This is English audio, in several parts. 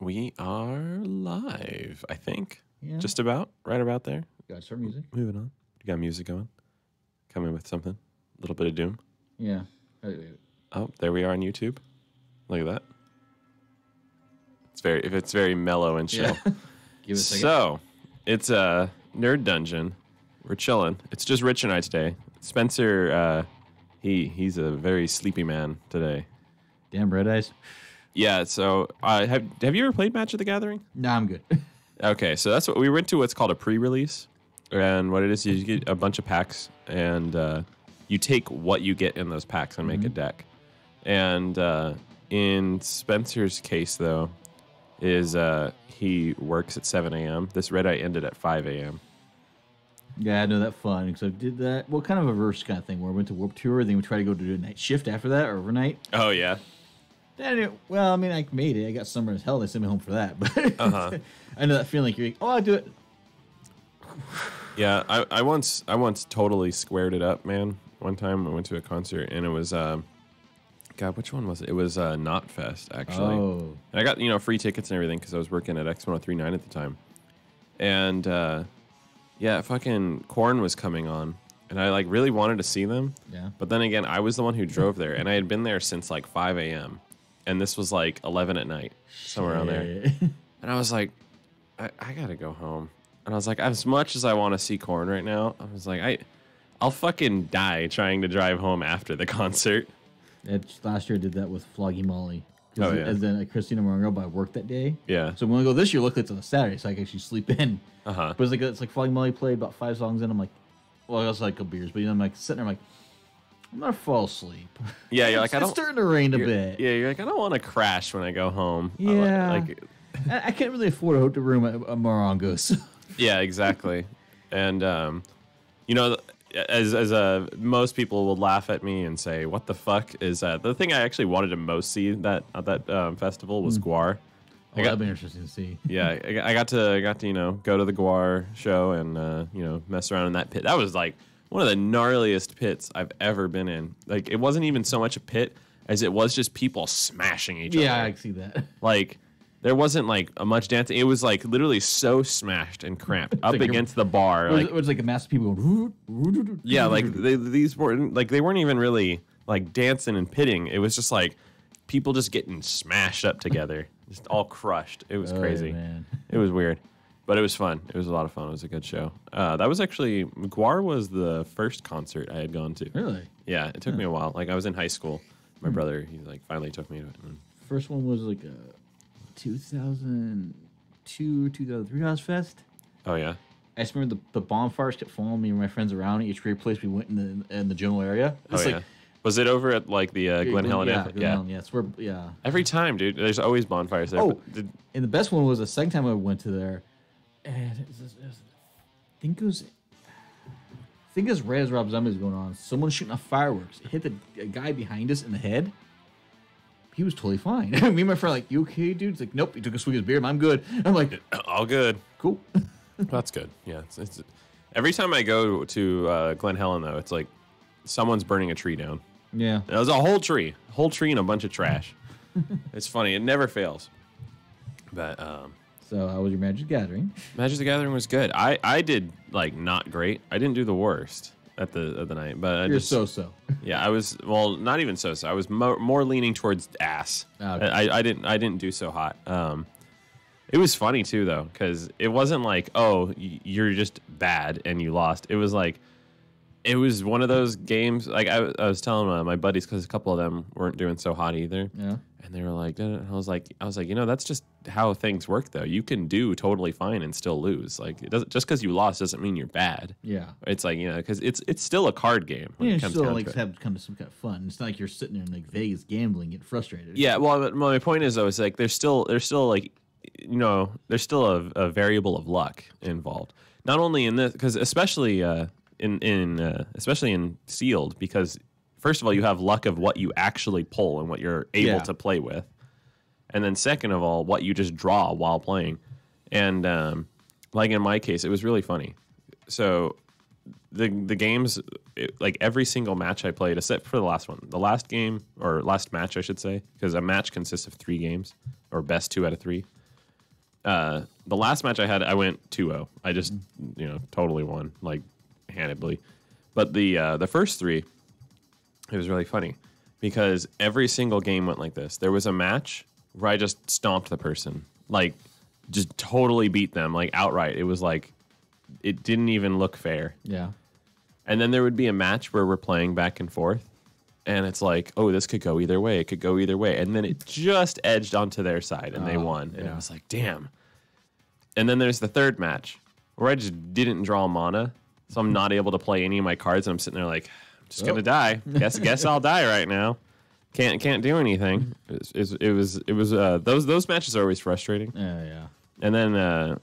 We are live, I think. Yeah. Just about. Right about there. Got some music. Moving on. You got music going? Coming with something? A little bit of doom? Yeah. Wait. Oh, there we are on YouTube. Look at that. It's very mellow and chill. Yeah. Give it a second. So, it's a Nerd Dungeon. We're chilling. It's just Rich and I today. Spencer, he's a very sleepy man today. Damn red eyes. Yeah, so have you ever played Magic the Gathering? Nah, I'm good. Okay, so that's what we went to. What's called a pre-release, and what it is, you get a bunch of packs, and you take what you get in those packs and make a deck. And in Spencer's case, though, is he works at 7 a.m. This red eye ended at 5 a.m. Yeah, I know that fun because I did that. Well, kind of a reverse kind of thing where I went to Warp Tour, then we tried to go to do a night shift after that or overnight. Oh yeah. Well, I mean, I made it. I got summer as hell. They sent me home for that, but I know that feeling. Like, you're like, oh, I'll do it. Yeah, I once totally squared it up, man. One time I went to a concert and it was God, which one was it? It was Knotfest actually. Oh. And I got free tickets and everything because I was working at X1039 at the time. And yeah, fucking Korn was coming on, and I like really wanted to see them. Yeah. But then again, I was the one who drove there, and I had been there since like 5 a.m. And this was like 11 at night, somewhere around there. And I was like, I gotta go home. And I was like, as much as I want to see Korn right now, I was like, I'll fucking die trying to drive home after the concert. Last year I did that with Floggy Molly. Oh, yeah. And then Christina Morongo, but I worked that day. Yeah. So when I go this year, luckily it's on a Saturday, so I can actually sleep in. Uh-huh. But it's like Floggy Molly played about 5 songs in. I'm like, well, I also like a couple beers, but I'm like sitting there, I'm like, I'm gonna fall asleep. Yeah, you're like, it's starting to rain a bit. Yeah, you're like, I don't want to crash when I go home. Yeah. I can't really afford a hotel room at Morongo's. Yeah, exactly. And as most people will laugh at me and say, "What the fuck is that?" The thing I actually wanted to most see at that festival was Guar. That'd be interesting to see. Yeah, I got to go to the Guar show and mess around in that pit. That was like one of the gnarliest pits I've ever been in. Like, it wasn't even so much a pit as it was just people smashing each other. Yeah, I see that. Like, there wasn't like a much dancing. It was like literally so smashed and cramped up like against the bar. It was like a mass of people going. Yeah, like these weren't like, they weren't even really like dancing and pitting. It was just like people just getting smashed up together, just all crushed. It was crazy. Man. It was weird, but it was fun. It was a lot of fun. It was a good show. That was actually, Guar was the first concert I had gone to. Really? Yeah, it took me a while. Like, I was in high school. My brother, he like finally took me to it. First one was like a 2002, 2003 Ozfest. Oh yeah. I just remember the bonfires kept following me and my friends around each great place we went in the general area. It's yeah. Was it over at like the Glen Helen? Yeah, Glen Helen, yeah. It's where, yeah. Every time, dude. There's always bonfires there. Oh, and the best one was the second time I went to there, and I think it was right as Rob Zombie was going on. Someone shooting off fireworks. It hit the guy behind us in the head. He was totally fine. Me and my friend like, you okay, dude? It's like, nope. He took a swig of his beer. I'm good. I'm like, all good. Cool. That's good. Yeah. It's every time I go to Glen Helen, though, it's like someone's burning a tree down. Yeah. It was a whole tree and a bunch of trash. It's funny. It never fails. But so how was your Magic the Gathering? Magic the Gathering was good. I did like not great. I didn't do the worst at the night, but You're so. Yeah, I was, well, not even so. I was more leaning towards ass. Oh, okay. I didn't do so hot. It was funny too though, because it wasn't like, oh, you're just bad and you lost. It was like, it was one of those games. Like, I was telling my buddies, because a couple of them weren't doing so hot either. Yeah. And they were like, and I was like, that's just how things work though. You can do totally fine and still lose. Like, it doesn't, just because you lost doesn't mean you're bad. Yeah. It's like, because it's still a card game. Yeah, you still like have kind of some kind of fun. It's not like you're sitting there in like Vegas gambling, getting frustrated. Yeah. Well, my point is though, is like there's still like, there's still a variable of luck involved. Not only in this, because especially especially in sealed, because first of all, you have luck of what you actually pull and what you're able to play with. And then second of all, what you just draw while playing. And like in my case, it was really funny. So the games, like every single match I played, except for the last one. The last game, or last match, I should say, because a match consists of 3 games, or best 2 out of 3. the last match I had, I went 2-0. I just totally won like handedly. But the first 3, it was really funny because every single game went like this. There was a match where I just stomped the person, like just totally beat them, like outright. It was like it didn't even look fair. Yeah. And then there would be a match where we're playing back and forth, and it's like, oh, this could go either way. It could go either way. And then it just edged onto their side, and they won. And I was like, damn. And then there's the third match where I just didn't draw mana, so I'm not able to play any of my cards, and I'm sitting there like, I'm just gonna die. Guess I'll die right now. Can't do anything. It was those matches are always frustrating. Yeah. And then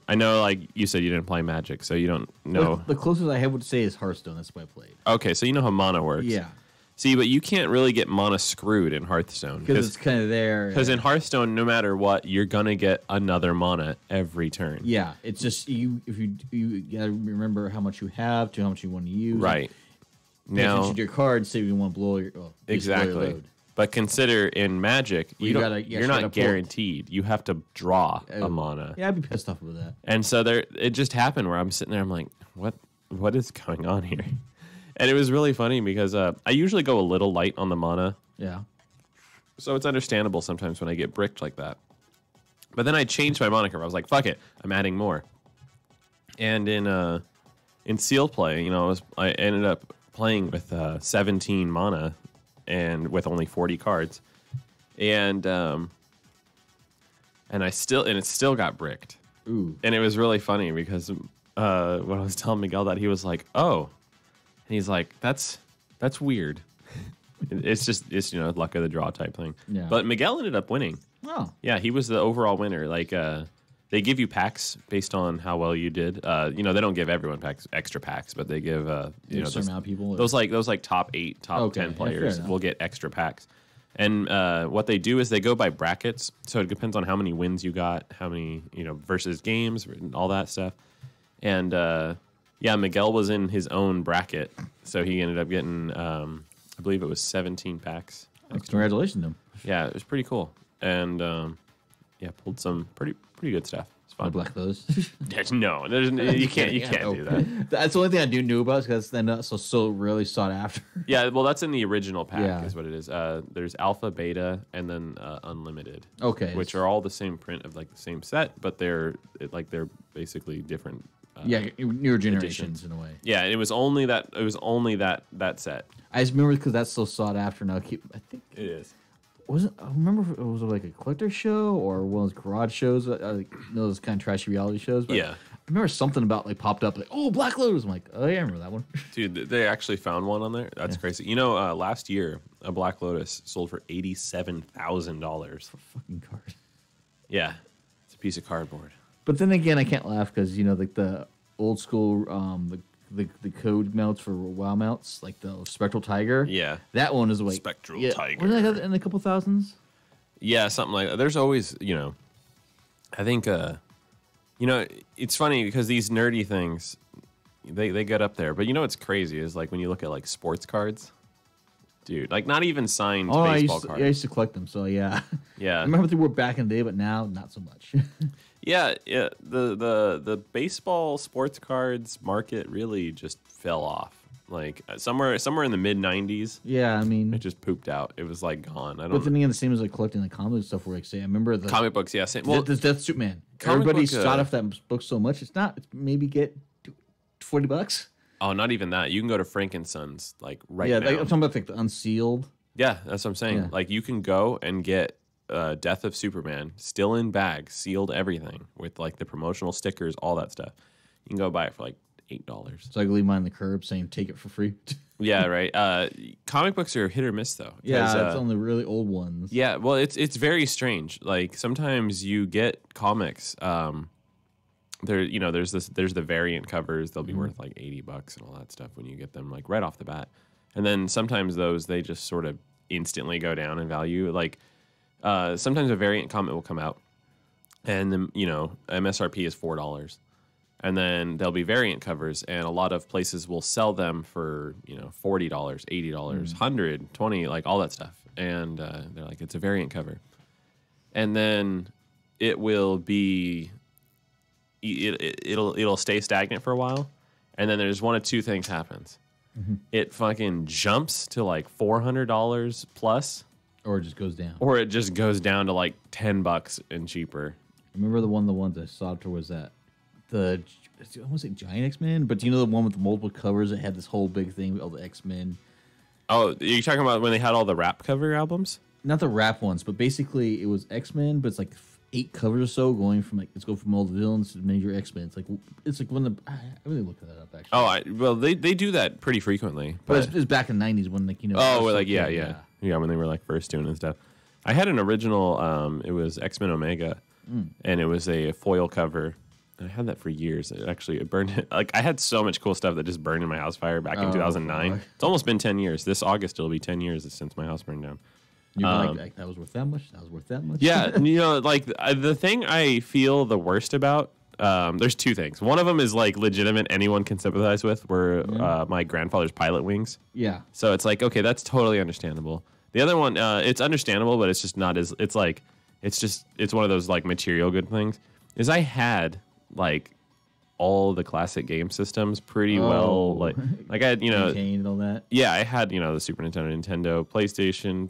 I know, like you said, you didn't play Magic, so you don't know. The closest I would say is Hearthstone. That's what I played. Okay, so you know how mana works. Yeah. See, but you can't really get mana screwed in Hearthstone. Because it's kind of there. Because in Hearthstone, no matter what, you're going to get another mana every turn. Yeah, it's just you gotta remember how much you have to how much you want to use. Right. Now, to your cards, say you want to blow your exactly. Blow your load. But consider in Magic, Well, you're not guaranteed. You have to draw a mana. Yeah, I'd be pissed off with that. And so it just happened where I'm sitting there, I'm like, what is going on here? And it was really funny because I usually go a little light on the mana. Yeah. So it's understandable sometimes when I get bricked like that. But then I changed my moniker. I was like, fuck it, I'm adding more. And in sealed play, I ended up playing with 17 mana and with only 40 cards. And it still got bricked. Ooh. And it was really funny because when I was telling Miguel that, he was like, oh. And he's like, that's weird. It's luck of the draw type thing. Yeah. But Miguel ended up winning. Oh. Yeah, he was the overall winner. Like they give you packs based on how well you did. They don't give everyone extra packs, but they give certain amount of people. Those top 8, top 10 players will get extra packs. And what they do is they go by brackets. So it depends on how many wins you got, how many, versus games, and all that stuff. And Miguel was in his own bracket, so he ended up getting, I believe it was 17 packs. Congratulations to him. Yeah, it was pretty cool, and pulled some pretty good stuff. It's fun. Black those. No, you can't do that. That's the only thing I do know about because then so really sought after. Yeah, well, that's in the original pack, is what it is. There's alpha, beta, and then unlimited. Okay, which are all the same print of like the same set, but they're basically different. Newer generations editions. in a way. Yeah, it was only that. It was only that set. I just remember because that's so sought after now. I think it is. I remember if it was like a collector show or one of those garage shows. Those kind of trashy reality shows. But yeah. I remember something about popped up Black Lotus. I'm like, oh yeah, I remember that one. Dude, they actually found one on there. That's crazy. Last year a Black Lotus sold for $87,000 for a fucking card. Yeah, it's a piece of cardboard. But then again, I can't laugh because like the old school the code mounts for WoW mounts, like the Spectral Tiger. Yeah, that one is like Spectral Tiger. Wasn't that in a couple thousands? Yeah, something like that. There's always, I think, it's funny because these nerdy things, they get up there. But what's crazy is like when you look at like sports cards, dude, like not even signed baseball cards. I used to collect them, so yeah. Yeah. I remember they were back in the day, but now not so much. Yeah. The baseball sports cards market really just fell off. Like somewhere in the mid '90s. Yeah, I mean, it just pooped out. It was like gone. But then again, the same as like collecting the comic stuff. Where I remember the comic books. Yeah, same. Well, this Death Superman. Everybody sought after that book so much. It's maybe get $40. Oh, not even that. You can go to Frankenson's like right now. Yeah, I'm talking about like the unsealed. Yeah, that's what I'm saying. Yeah. Like you can go and get Death of Superman still in bag, sealed, everything with like the promotional stickers, all that stuff. You can go buy it for like $8. So I can leave mine on the curb saying take it for free. Yeah, right. Comic books are hit or miss though. Yeah, it's on the really old ones. Yeah, well, it's very strange. Like sometimes you get comics. There's the variant covers. They'll be worth like $80 and all that stuff when you get them like right off the bat. And then sometimes those they just sort of instantly go down in value. Like sometimes a variant comic will come out, and then MSRP is $4. And then there'll be variant covers, and a lot of places will sell them for $40, $80, $120, like all that stuff. And they're like, it's a variant cover. And then it will be it'll stay stagnant for a while, and then there's one of two things happens. It fucking jumps to like $400 plus, or it just goes down, or it just goes down to like $10 and cheaper. Remember the ones I saw after was that I want to say Giant X-Men, but do you know the one with the multiple covers that had this whole big thing with all the X-Men? Oh, you're talking about when they had all the rap cover albums? Not the rap ones, but basically it was X-Men, but it's like 8 covers or so going from let's go from all the villains to major X-Men. It's like when I really looked that up actually. Oh, they do that pretty frequently. But it's back in the 90s when when they were like first doing and stuff. I had an original. It was X-Men Omega, and it was a foil cover. And I had that for years. It burned. Like I had so much cool stuff that just burned in my house fire back in 2009. Boy. It's almost been 10 years. This August it'll be 10 years since my house burned down. You're like, that was worth that much? That was worth that much? Yeah, like the thing I feel the worst about, there's two things. One of them is like legitimate, anyone can sympathize with, were my grandfather's pilot wings. Yeah. So it's like, okay, that's totally understandable. The other one, it's understandable, but it's just not as, it's one of those like material good things, is I had like all the classic game systems pretty well, like I had, maintained all that. Yeah, I had, the Super Nintendo, PlayStation,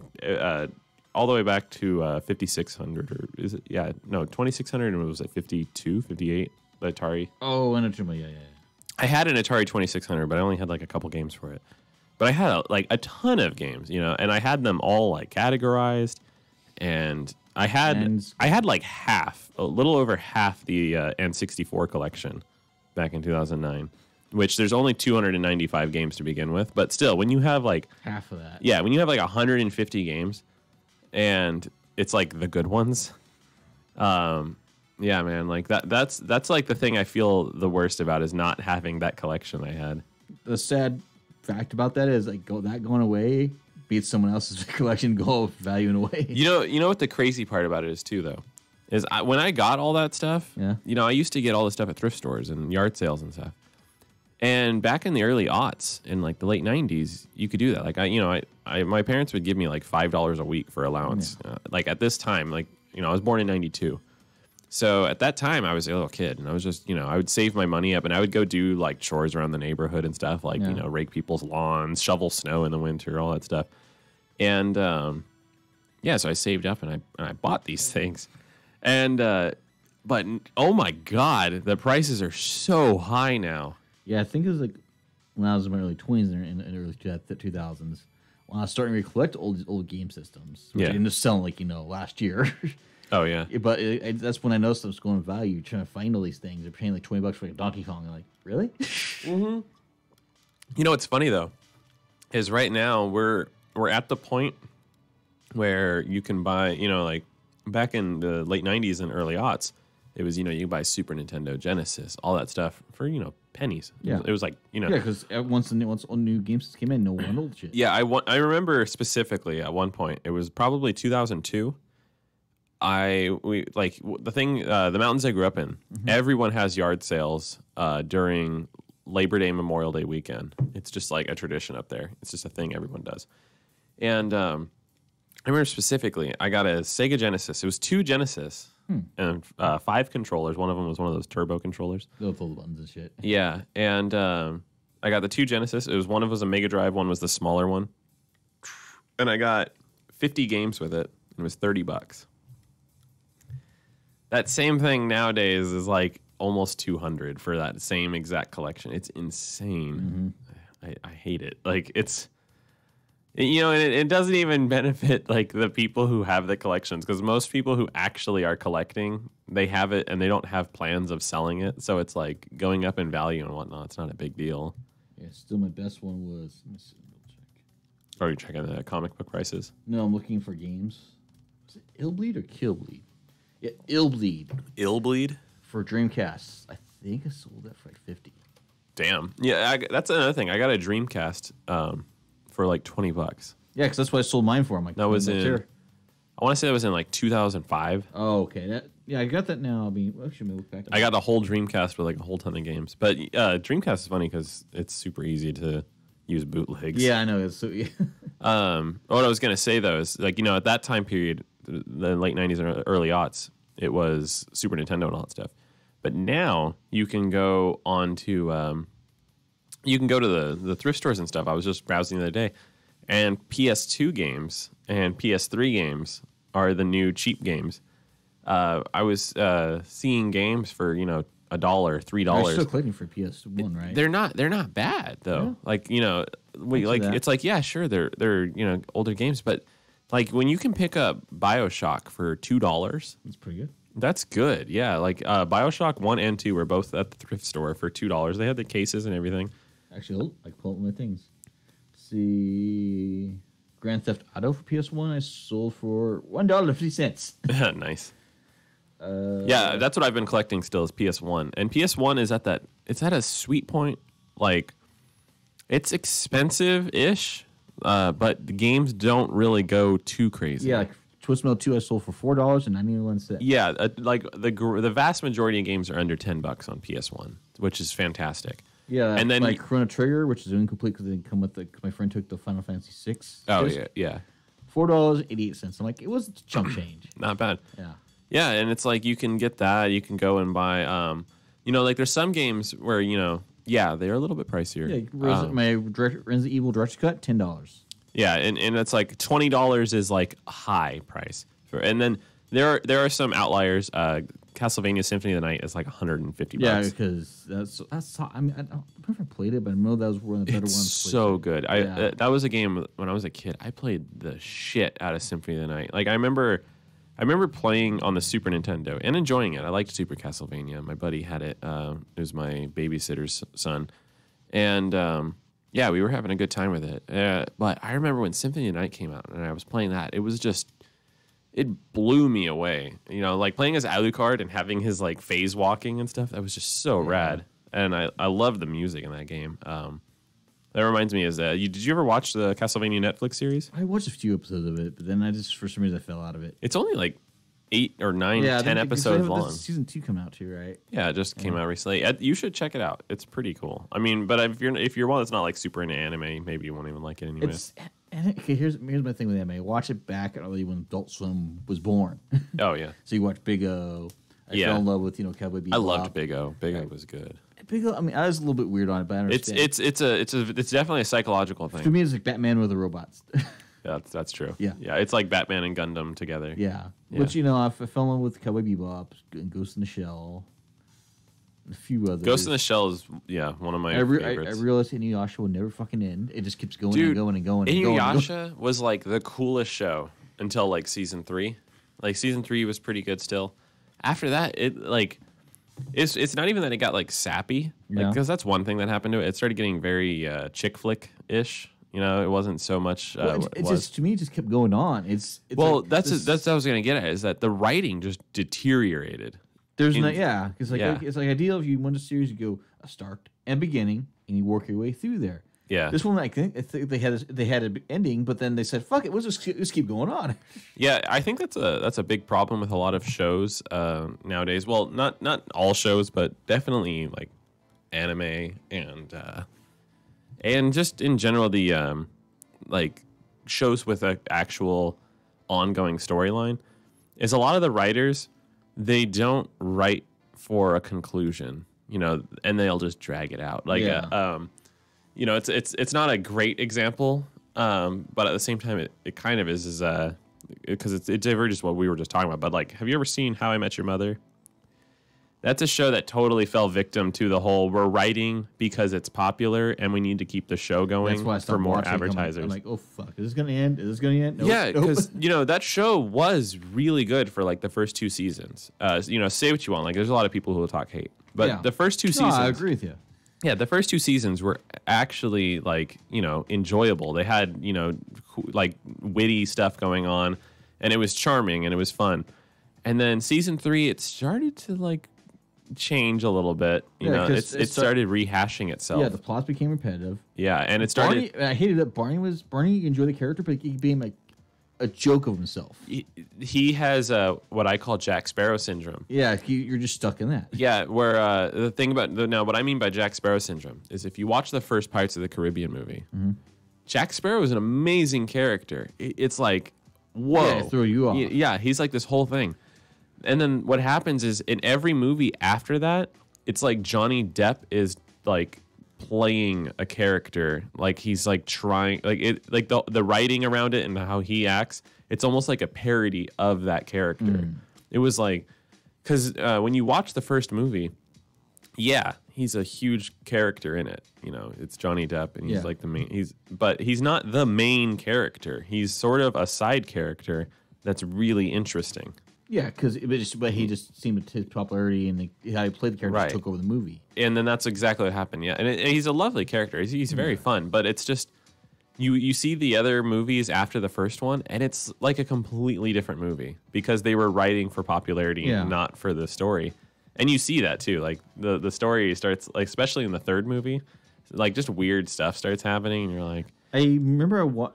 all the way back to 5600, or is it? Yeah, no, 2600, and it was like 52, 58, the Atari. Oh, and yeah. I had an Atari 2600, but I only had like a couple games for it. But I had a ton of games, and I had them all like categorized, and I had like a little over half the N64 collection back in 2009, which there's only 295 games to begin with. But still, when you have like half of that, yeah, when you have like 150 games, and it's like the good ones, yeah, man, like that's like the thing I feel the worst about is not having that collection I had. The sad fact about that is like going away beats someone else's collection valuing away. You know what the crazy part about it is too, though, is when I got all that stuff, I used to get all this stuff at thrift stores and yard sales and stuff. And back in the early aughts, in like the late 90s, you could do that. Like my parents would give me like $5 a week for allowance. Yeah. Like at this time, I was born in 92. So at that time, I was a little kid, and I was just, I would save my money up, and I would go do like chores around the neighborhood and stuff, like, rake people's lawns, shovel snow in the winter, all that stuff. And so I saved up and I bought these things. And but oh my God, the prices are so high now. Yeah, I think it was like when I was in my early 20s in the early 2000s when I was starting to collect old game systems. Which I ended up selling last year. Oh yeah, but that's when I noticed I was going to value, trying to find all these things. They're paying like $20 for like a Donkey Kong. I'm like, really? Mm-hmm. What's funny though is right now we're at the point where you can buy, like back in the late 90s and early aughts, it was, you could buy Super Nintendo, Genesis, all that stuff for, pennies. Yeah. It was like, Yeah, because once new games came in, no one old shit. Yeah, I remember specifically at one point, it was probably 2002. The mountains I grew up in, everyone has yard sales during Labor Day, Memorial Day weekend. It's just like a tradition up there. It's just a thing everyone does. And I remember specifically, I got a Sega Genesis. It was 2 Genesis and 5 controllers. One of them was one of those turbo controllers. Those little buttons and shit. Yeah, and I got the 2 Genesis. One of was a Mega Drive, one was the smaller one. And I got 50 games with it. It was $30. That same thing nowadays is like almost 200 for that same exact collection. It's insane. I hate it. Like it's, and it doesn't even benefit like the people who have the collections, because most people who actually are collecting, they have it and they don't have plans of selling it. So it's like going up in value and whatnot. It's not a big deal. Yeah, still my best one was, let me see, check. Are you checking the comic book prices? No, I'm looking for games. Is it Illbleed or Killbleed? Yeah, Illbleed. Illbleed? For Dreamcast. I think I sold that for like 50. Damn. Yeah, that's another thing. I got a Dreamcast for like $20. Yeah, because that's what I sold mine for. I'm like, that was in, here. I want to say that was in like 2005. Oh, okay. I got that now. I mean, actually, look back. I got the whole Dreamcast with like a whole ton of games. But Dreamcast is funny because it's super easy to use bootlegs. Yeah, I know. It's so, yeah. What I was going to say, though, is like, at that time period, the late 90s and early aughts, it was Super Nintendo and all that stuff. But now you can go on to the thrift stores and stuff. I was just browsing the other day, and PS2 games and PS3 games are the new cheap games. I was seeing games for $1, $3. You're still clicking for PS1, right? They're not bad though. Yeah. Like it's like yeah, sure they're older games, but like when you can pick up BioShock for $2, That's pretty good. that's good. Yeah, like BioShock 1 and 2 were both at the thrift store for $2. They had the cases and everything. Actually, I pull up my things. See, Grand Theft Auto for PS1 I sold for $1.50. Nice. Yeah, that's what I've been collecting still is PS1. And PS1 is it's at a sweet point. Like, it's expensive-ish, but the games don't really go too crazy. Yeah, like Twistmill 2 I sold for $4.91. Yeah, like the vast majority of games are under $10 on PS1, which is fantastic. Yeah, and then like Chrono Trigger, which is incomplete because they didn't come with my friend took the Final Fantasy 6. Oh yeah. $4.88. I'm like, it was chump change. Not bad. Yeah. Yeah, and it's like you can get that. You can go and buy, like there's some games where they're a little bit pricier. Yeah, my Resident Evil Director's Cut, $10. Yeah, and it's like $20 is like a high price and then there are some outliers. Castlevania Symphony of the Night is like $150. Yeah, because that's. I mean, I don't know if I played it, but I know that was one of the better it's ones. So good. Yeah. That was a game when I was a kid. I played the shit out of Symphony of the Night. Like I remember playing on the Super Nintendo and enjoying it. I liked Super Castlevania. My buddy had it. It was my babysitter's son, and we were having a good time with it. But I remember when Symphony of the Night came out and I was playing that. It was just. It blew me away. Like playing as Alucard and having his like phase walking and stuff. That was just so rad. And I love the music in that game. That reminds me did you ever watch the Castlevania Netflix series? I watched a few episodes of it, but then I just for some reason I fell out of it. It's only like 8 or 9, 10 episodes long. Season 2 coming out too, right? Yeah, it just came out recently. You should check it out. It's pretty cool. I mean, but if you're one that's not like super into anime, maybe you won't even like it anyway. Okay, here's my thing with anime. Watch it back early when Adult Swim was born. Oh yeah. So you watch Big O. I fell in love with Cowboy Bebop. I loved Big O. Big O was good. Big O. I mean, I was a little bit weird on it, but I understand. It's definitely a psychological thing. For me, it's like Batman with the robots. That's true. Yeah. Yeah, it's like Batman and Gundam together. Yeah. Which I fell in love with Cowboy Bebop and Ghost in the Shell. A few others. Ghost in the Shell is one of my favorites. I realized Inuyasha will never fucking end. It just keeps going and going and going. Inuyasha was like the coolest show until like season 3. Like season 3 was pretty good still. After that, it's not even that it got like sappy, because that's one thing that happened to it. It started getting very chick flick ish. It wasn't so much. Just to me, it just kept going on. That's what I was gonna get at, is that the writing just deteriorated. There's because it's like ideal if you want a series, you go a start and beginning, and you work your way through there. Yeah, this one I think they had an ending, but then they said, "Fuck it, let's keep going on." Yeah, I think that's a big problem with a lot of shows nowadays. Well, not all shows, but definitely like anime and just in general the like shows with an actual ongoing storyline. Is a lot of the writers, they don't write for a conclusion, and they'll just drag it out. Like, it's not a great example, but at the same time, it kind of is because it diverges what we were just talking about. But like, have you ever seen How I Met Your Mother? That's a show that totally fell victim to the whole we're writing because it's popular and we need to keep the show going for more advertisers. I'm like, oh fuck, is this gonna end? Is this gonna end? Nope, yeah, because that show was really good for like the first 2 seasons. Say what you want. Like, there's a lot of people who will talk hate, but the first 2 seasons, I agree with you. Yeah, the first 2 seasons were actually like enjoyable. They had like witty stuff going on, and it was charming and it was fun. And then season 3, it started to like change a little bit. It started rehashing itself. Yeah, the plots became repetitive. Yeah, and it started. I hated it. Barney, you enjoy the character, but he became like a joke of himself. He has what I call Jack Sparrow syndrome. Yeah, you're just stuck in that. Yeah, where the thing about what I mean by Jack Sparrow syndrome is if you watch the first Pirates of the Caribbean movie, Jack Sparrow is an amazing character. It's like, whoa, throw you off. Yeah, he's like this whole thing. And then what happens is in every movie after that, it's like Johnny Depp is like playing a character, like he's like trying, like it, like the writing around it and how he acts. It's almost like a parody of that character. It was like, because when you watch the first movie, yeah, he's a huge character in it. You know, it's Johnny Depp, and he's like the main. But he's not the main character. He's sort of a side character that's really interesting. Yeah, because but he just seemed to his popularity and how he played the character took over the movie. And then that's exactly what happened. Yeah, and he's a lovely character. He's very fun, but it's just you see the other movies after the first one, and it's like a completely different movie because they were writing for popularity, and not for the story. And you see that too. Like the story starts, like especially in the third movie, like just weird stuff starts happening, and you're like, I remember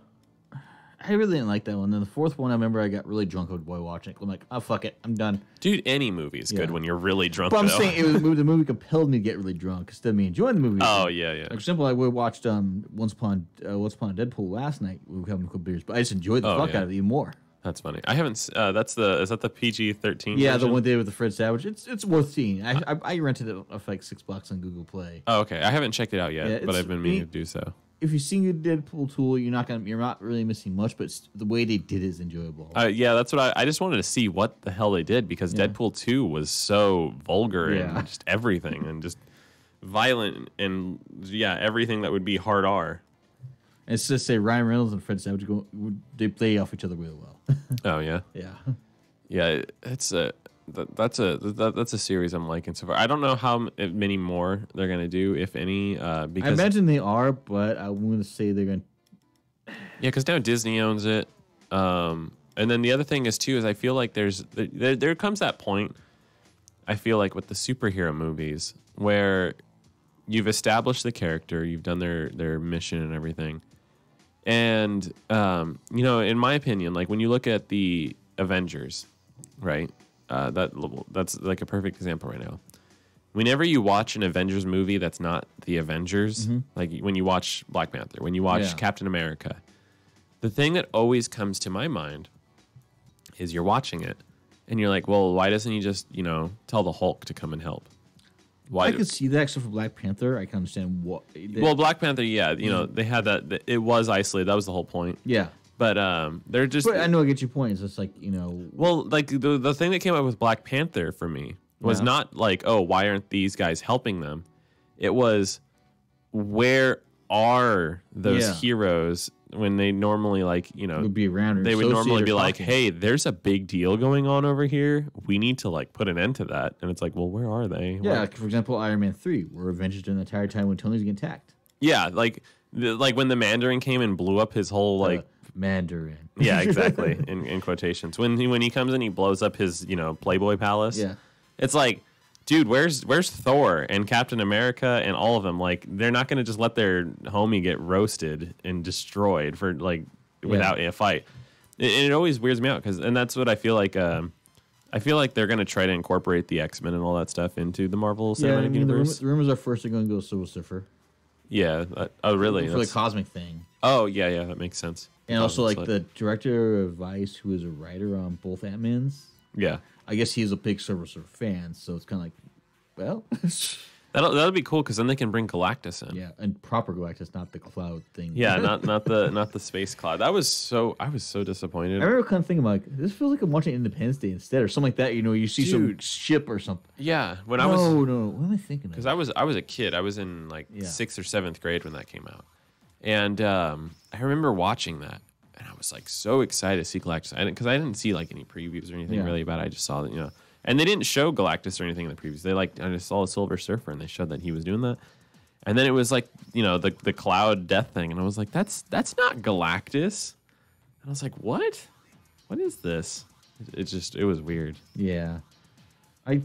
I really didn't like that one. Then the fourth one, I remember I got really drunk while watching it. I'm like, oh, fuck it. I'm done. Dude, any movie is good when you're really drunk, but I'm though. saying the movie compelled me to get really drunk instead of me enjoying the movie. Oh, yeah. Like, for example, we watched Once Upon a Deadpool last night. We were having a couple beers, but I just enjoyed the fuck out of it even more. That's funny. I haven't. Is that the PG-13? Yeah, version? the one day with the Fred Savage. It's worth seeing. I rented it for like $6 on Google Play. Oh, okay. I haven't checked it out yet, but I've been meaning to do so. If you've seen Deadpool 2, you're not really missing much, but the way they did it is enjoyable. Yeah, that's what I just wanted to see what the hell they did because Deadpool 2 was so vulgar and just everything and just violent and everything that would be hard R. And it's just say Ryan Reynolds and Fred Savage they play off each other really well. Oh yeah, yeah. That's a series I'm liking so far. I don't know how many more they're gonna do, if any. Because I imagine they are, but I'm going to say they're going. Yeah, because now Disney owns it. And then the other thing is too is I feel like there comes that point. I feel like with the superhero movies where you've established the character, you've done their mission and everything, and in my opinion, like when you look at the Avengers, right? That's like a perfect example right now. Whenever you watch an Avengers movie that's not the Avengers, like when you watch Black Panther, when you watch Captain America, the thing that always comes to my mind is you're watching it and you're like, well, why doesn't he just, tell the Hulk to come and help? Why? I could see that, except for Black Panther. I can understand what. Well, Black Panther, they had that. It was isolated. That was the whole point. Yeah. But they're just. But I know I get your point. It's just like Well, like the thing that came up with Black Panther for me was not like, oh, why aren't these guys helping them? It was, where are those heroes when they normally would be around? They would normally be like, hey, there's a big deal going on over here. We need to put an end to that. And it's like, well, where are they? Yeah, like, for example, Iron Man 3, were Avengers during the entire time when Tony's getting attacked. Yeah, like when the Mandarin came and blew up his whole Mandarin. Yeah, exactly. in quotations. When he comes and he blows up his, Playboy Palace. Yeah. It's like, dude, where's Thor and Captain America and all of them? Like, they're not going to just let their homie get roasted and destroyed for without a fight. It always weirds me out and that's what I feel like. I feel like they're going to try to incorporate the X-Men and all that stuff into the Marvel Cinematic Universe. The rumors are first they're going to go Silver Surfer. Yeah. Oh, really? For the cosmic thing. Oh, yeah, that makes sense. And also, the director of Vice, who is a writer on both Ant-Mans. Yeah. I guess he's a big Silver Surfer fan, so it's kind of like, well... That'll be cool because then they can bring Galactus in. Yeah, and proper Galactus, not the cloud thing. Yeah, not the space cloud. I was so disappointed. I remember kind of thinking this feels like I'm watching Independence Day instead, or something like that. You see some ship or something. Yeah, What am I thinking of? Because I was a kid. I was in 6th or 7th grade when that came out, and I remember watching that, and I was so excited to see Galactus. Because I didn't see any previews or anything really about it. I just saw that And they didn't show Galactus or anything in the previews. They I just saw a Silver Surfer and they showed that he was doing that. And then it was the cloud death thing, and I was like, that's not Galactus. And I was like, what? What is this? It was weird. Yeah, I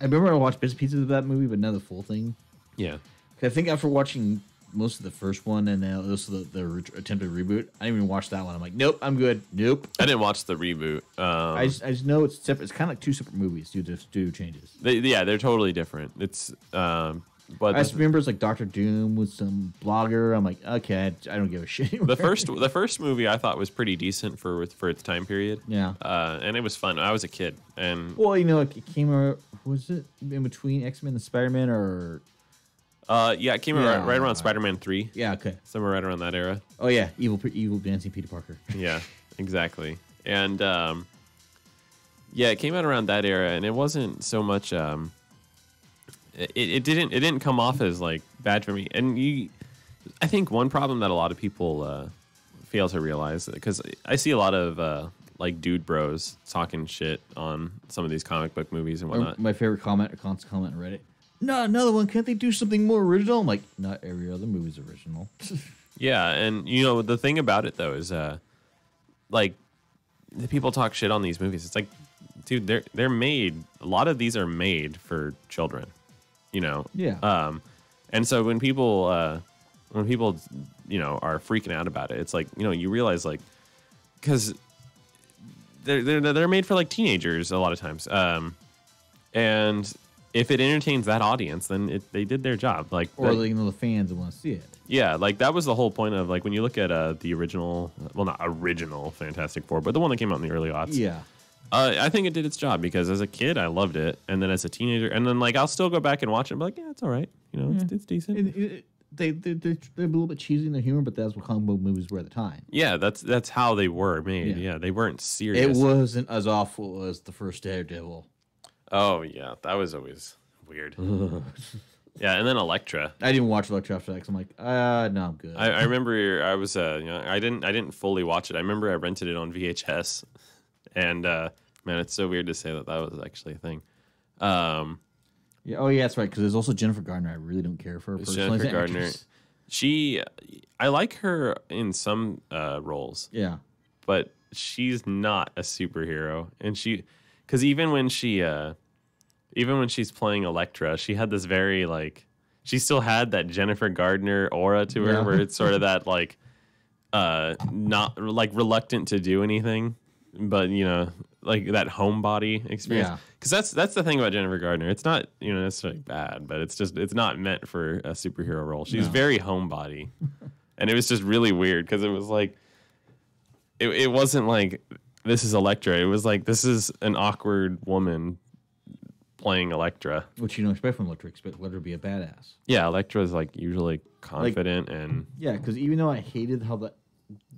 remember I watched bits and pieces of that movie, but not the full thing. Yeah, I think after watching most of the first one and then also the attempted reboot, I didn't even watch that one. I'm like, nope, I'm good. Nope. I didn't watch the reboot. I just know it's separate. It's kind of like two separate movies due to changes. They're totally different. It's But I just remember it's like Doctor Doom with some blogger. I'm like, okay, I don't give a shit anymore. the first movie I thought was pretty decent for its time period. Yeah. And it was fun. I was a kid, and Well, it came out. Was it in between X-Men and Spider-Man, or? yeah, it came out right around Spider-Man 3. Yeah. Okay. Somewhere right around that era. Oh yeah, evil dancing Peter Parker. Yeah, exactly. And yeah, it came out around that era, and it wasn't so much. It didn't come off as like bad for me. And I think one problem that a lot of people fail to realize, because I see a lot of like dude bros talking shit on some of these comic book movies and whatnot. My favorite constant comment on Reddit. No, another one. Can't they do something more original? I'm like, not every other movie's original. Yeah, and the thing about it though is like the people talk shit on these movies. It's like, dude, they're made. A lot of these are made for children. Yeah. And so when people are freaking out about it, it's like, you realize, like, because they're made for like teenagers a lot of times. And if it entertains that audience, then they did their job. Like, or the fans want to see it. Yeah, like that was the whole point of, like, when you look at the original, well, not original Fantastic Four, but the one that came out in the early aughts. Yeah. I think it did its job, because as a kid I loved it, and then as a teenager, and then like I'll still go back and watch it and be like, yeah, it's all right, it's decent. They're a little bit cheesy in their humor, but that's what comic book movies were at the time. Yeah, that's how they were made. Yeah, they weren't serious. It wasn't as awful as the first Daredevil. Oh yeah, that was always weird. Yeah, and then Elektra. I didn't watch Elektra after that because I'm like, no, I'm good. I remember I was I didn't fully watch it. I remember I rented it on VHS, and man, it's so weird to say that was actually a thing. Yeah, oh yeah, that's right. Because there's also Jennifer Garner. I really don't care for her personally. Jennifer Garner. I like her in some roles. Yeah, but she's not a superhero, and because even when she's playing Elektra, she had this very, like, she still had that Jennifer Gardner aura to her, where it's sort of that, like, not like reluctant to do anything, but like that homebody experience. Yeah. Because that's the thing about Jennifer Gardner. It's not necessarily bad, but it's not meant for a superhero role. She's very homebody, and it was just really weird because it was like it wasn't like this is Elektra. It was like this is an awkward woman playing Elektra. Which you don't expect from Elektra. Expect Elektra to be a badass. Yeah, Elektra is like usually confident and yeah. Because even though I hated how the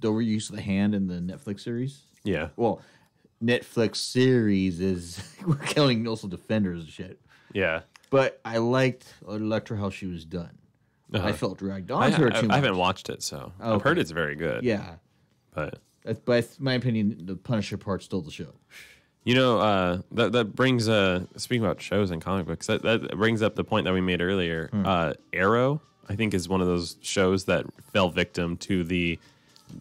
overuse of the hand in the Netflix series. Yeah. Well, Netflix series is we're killing also Defenders and shit. Yeah. But I liked Elektra how she was done. I felt dragged on to her too much. I haven't watched it, so I've heard it's very good. Yeah. But my opinion, the Punisher part stole the show. That brings speaking about shows and comic books, that brings up the point that we made earlier. Arrow, I think, is one of those shows that fell victim to the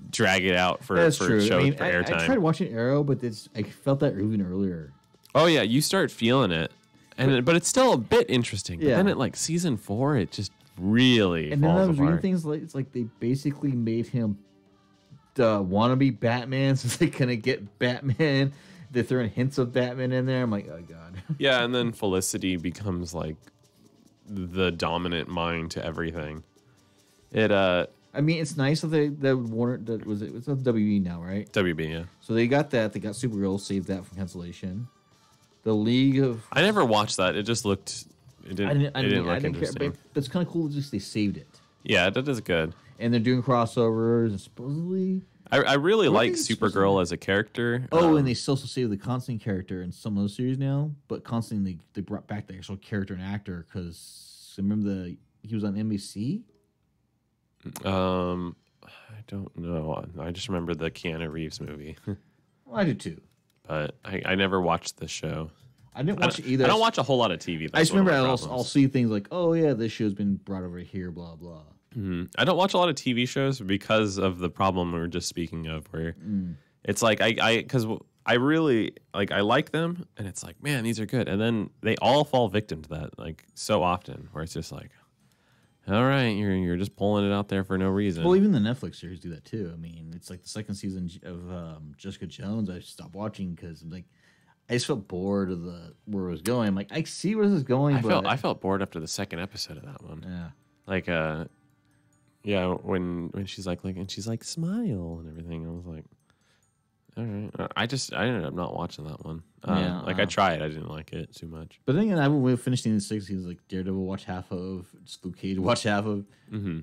drag it out for shows for airtime. I tried watching Arrow, but I felt that even earlier. Oh yeah, you start feeling it, but it's still a bit interesting. But then at like season 4, it just really and falls then I was apart. reading things like it's like they basically made him wannabe Batman, so they couldn't get Batman. They're throwing hints of Batman in there. I'm like, oh god. Yeah, and then Felicity becomes like the dominant mind to everything. I mean, it's nice that they Warner that was it's a WB now, right? WB, yeah. So they got that. They got Supergirl, saved that from cancellation. The League of I never watched that. It just looked. It didn't look interesting. Care, but it's kind of cool. Just they saved it. Yeah, that is good. And they're doing crossovers and supposedly. I really like Supergirl as a character. Oh, and they still save the Constantine character in some of those series now. But Constantine, they brought back the actual character and actor because remember he was on NBC. I don't know. I just remember the Keanu Reeves movie. Well, I did too. But I never watched the show. I didn't watch it either. I don't watch a whole lot of TV. I just remember I'll see things like, oh yeah, this show's been brought over here, blah blah. Mm-hmm. I don't watch a lot of TV shows because of the problem we were just speaking of, where it's like because I really I like them, and it's like, man, these are good, and then they all fall victim to that like so often, where it's just like, all right, you're just pulling it out there for no reason. Well, even the Netflix series do that too. I mean, it's like the second season of Jessica Jones. I stopped watching because I'm like, I just felt bored of where it was going. I'm like, I see where this is going, I felt bored after the second episode of that one. yeah. Like yeah, when she's like and she's like smile and everything. I was like, all right. I ended up not watching that one. I tried. I didn't like it too much. But then again, we finished in the 60s. Like Daredevil, watch half of. Luke Cage, watch half of. Mm-hmm.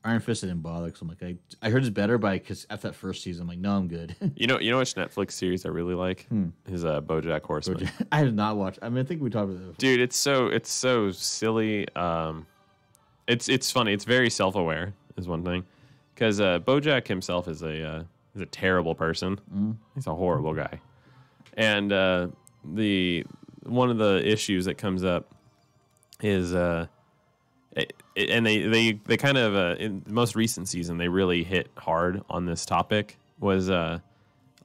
Iron Fist, I didn't bother. So I'm like, I heard it's better, because after that first season, I'm like, no, I'm good. You know which Netflix series I really like is BoJack Horseman. I did not watch. I mean, I think we talked about that before. Dude, it's so silly. It's funny. It's very self-aware is one thing, because BoJack himself is a terrible person. He's a horrible guy, and one of the issues that comes up is and they kind of in the most recent season they really hit hard on this topic was a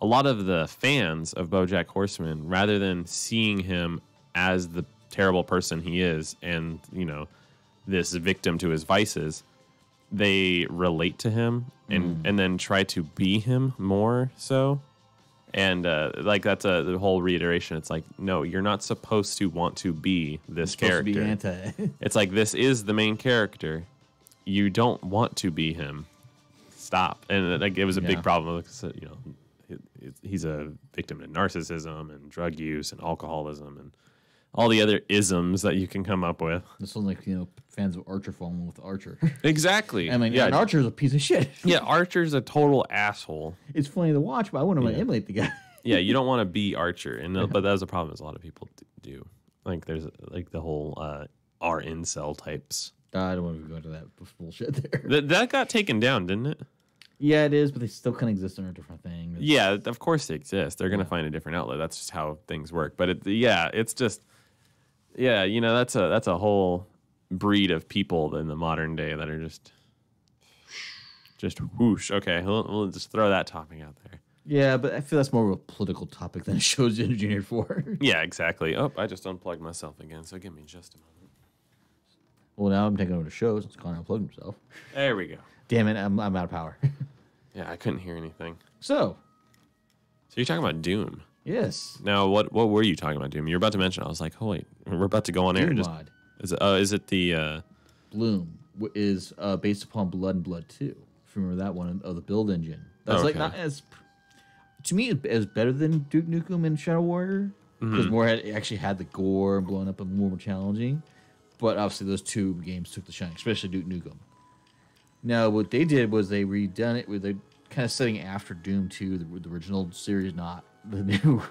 lot of the fans of BoJack Horseman, rather than seeing him as the terrible person he is and this victim to his vices, they relate to him and then try to be him more so. And that's the whole reiteration. It's like, no, you're not supposed to want to be this character. To be anti. It's like, this is the main character. You don't want to be him. Stop. And it was a big problem because he's a victim of narcissism and drug use and alcoholism and all the other isms that you can come up with. This one, like, fans of Archer fall in love with Archer. Exactly. I mean, and Archer's a piece of shit. Yeah, Archer's a total asshole. It's funny to watch, but I wouldn't want to emulate the guy. Yeah, you don't want to be Archer, but that's a problem. Is a lot of people do. Like, there's like the whole R incel types. I don't want to go into that bullshit there. That got taken down, didn't it? Yeah, it is, but they still kind of exist under a different thing. Yeah, of course they exist. They're going to find a different outlet. That's just how things work. But it's just. Yeah, that's a whole breed of people in the modern day that are just whoosh. Okay, we'll just throw that topic out there. Yeah, but I feel that's more of a political topic than it shows engineered for. Yeah, exactly. Oh, I just unplugged myself again, so give me just a moment. Well, now I'm taking over the show since Connor unplugged himself. There we go. Damn it, I'm out of power. Yeah, I couldn't hear anything. So you're talking about Doom. Yes. Now, what were you taling about, Doom? You were about to mention. I was like, oh wait, we're about to go on air. Doom mod. Is it the Bloom is based upon Blood and Blood 2. If you remember that one of the build engine. That's like not as to me as better than Duke Nukem and Shadow Warrior because actually had the gore and blowing up and more challenging. But obviously those two games took the shine, especially Duke Nukem. Now what they did was they redone it with the kind of setting after Doom 2, the original series, not the new.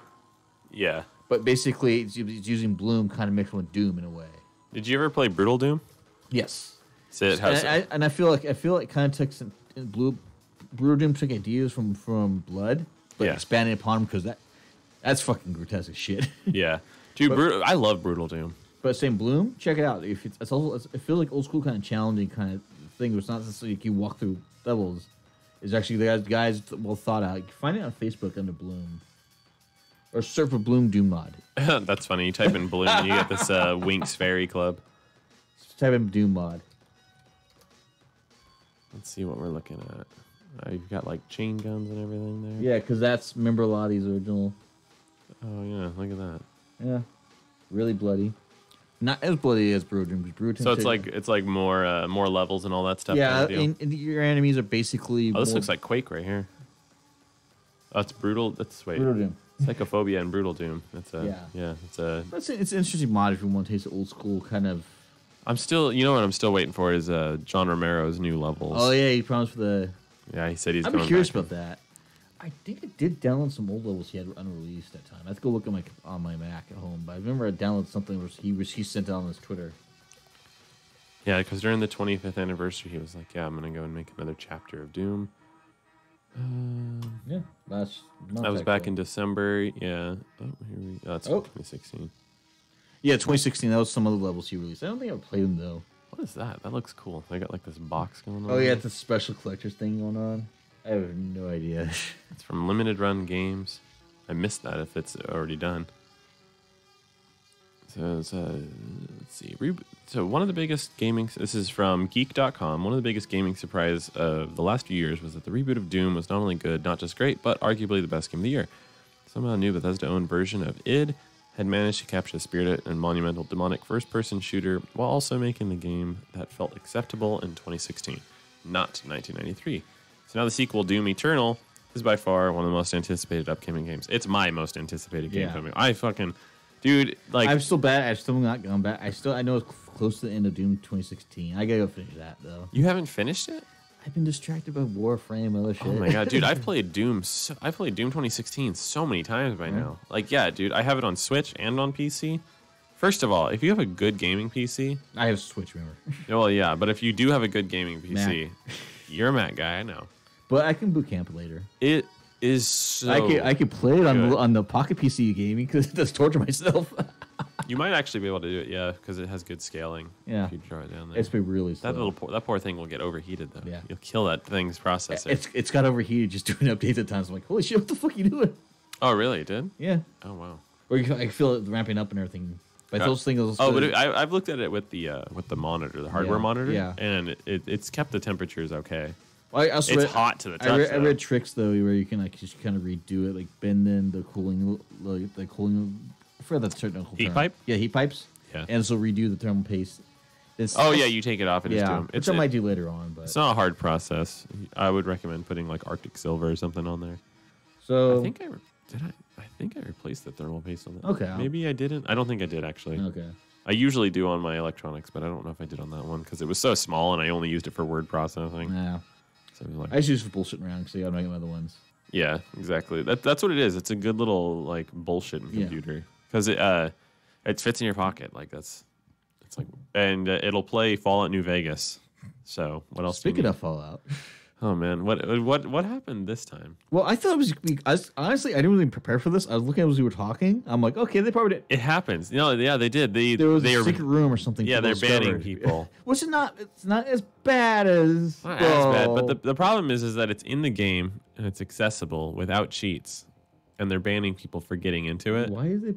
Yeah. But basically, it's using Bloom kind of mixed with Doom in a way. Did you ever play Brutal Doom? Yes. And I feel like kind of took some Brutal Doom took ideas from Blood, but expanded upon them because that's fucking grotesque as shit. Yeah, dude, I love Brutal Doom. But same Bloom, check it out. If it's also it feels like old school kind of challenging kind of thing. It's not just like you walk through levels. It's actually the guys well thought out. You can find it on Facebook under Bloom. Or search for Bloom Doom mod. That's funny. You type in Bloom and you get this Winx Fairy Club. Just type in Doom mod. Let's see what we're looking at. You've got like chain guns and everything there. Yeah, because remember a lot of these original. Oh yeah, look at that. Yeah, really bloody. Not as bloody as Brutal Doom. So it's like more levels and all that stuff. Yeah, and your enemies are basically. Oh, this looks like Quake right here. Oh, it's brutal. Brutal Doom. Psychophobia and Brutal Doom. It's It's an interesting mod if you want to taste the old school kind of. I'm still waiting for is John Romero's new levels. Oh yeah, he promised for the. Yeah, he said he's. I'm curious about that. I think I did download some old levels he had unreleased that time. I have to go look at on my Mac at home, but I remember I downloaded something where he sent it on his Twitter. Yeah, because during the 25th anniversary, he was like, "Yeah, I'm gonna go and make another chapter of Doom." Yeah, that was back in December. Yeah. Oh, here we. That's 2016. Yeah, 2016. That was some other levels he released. I don't think I played them though. What is that? That looks cool. They got like this box going on. Oh yeah, it's a special collector's thing going on. I have no idea. It's from Limited Run Games. I missed that if it's already done. So let's see. So one of the biggest gaming. This is from Geek.com. One of the biggest gaming surprise of the last few years was that the reboot of Doom was not only good, not just great, but arguably the best game of the year. Somehow new Bethesda-owned version of id had managed to capture the spirit and monumental demonic first-person shooter while also making the game that felt acceptable in 2016, not 1993. So now the sequel, Doom Eternal, is by far one of the most anticipated upcoming games. It's my most anticipated game coming. I fucking, dude, like I'm still bad. I've still not gone back. I know it's close to the end of Doom 2016. I gotta go finish that though. You haven't finished it? I've been distracted by Warframe and other shit. Oh my god, dude! I've played Doom. I played Doom 2016 so many times by now. Like, yeah, dude, I have it on Switch and on PC. First of all, if you have a good gaming PC, I have Switch, remember? well, yeah, but if you do have a good gaming PC, you're a Mac guy. I know. But I can boot camp it later. It is so. I could play it on the Pocket PC gaming because it does torture myself. You might actually be able to do it, yeah, because it has good scaling. Yeah, if you draw it down there. It's been really slow. That poor thing will get overheated though. Yeah, you'll kill that thing's processor. It's got overheated just doing updates at times. I'm like, holy shit, what the fuck are you doing? Oh really? It did? Yeah. Oh wow. Or I feel it ramping up and everything. But those things. Oh, but I've looked at it with the monitor, the hardware monitor. Yeah. And it's kept the temperatures okay. Well, it's hot to the touch. I read tricks though where you can like just kind of redo it, like bend in the cooling. I forgot that technical heat term. pipe. Yeah, heat pipes. Yeah. And so redo the thermal paste. Yeah, you take it off and just do them. Which I might do later on, but it's not a hard process. I would recommend putting like Arctic Silver or something on there. So I think I think I replaced the thermal paste on that. Okay. Maybe I didn't. I don't think I did actually. Okay. I usually do on my electronics, but I don't know if I did on that one because it was so small and I only used it for word processing. Yeah. So it was like, I just use it for bullshitting around because I gotta make them other ones. yeah, exactly. That's what it is. It's a good little like bullshitting computer because it fits in your pocket. Like it's like, and it'll play Fallout New Vegas. So what else? Speaking of Fallout. Oh man, what happened this time? Well, I thought it was. Honestly, I didn't really prepare for this. I was looking at as we were talking. I'm like, okay, they probably did. It happens. You know, yeah, they did. There was a secret room or something. Yeah, they're banning people. Which is not. It's not as bad as. Not as bad, but the problem is that it's in the game and it's accessible without cheats, and they're banning people for getting into it. Why is it?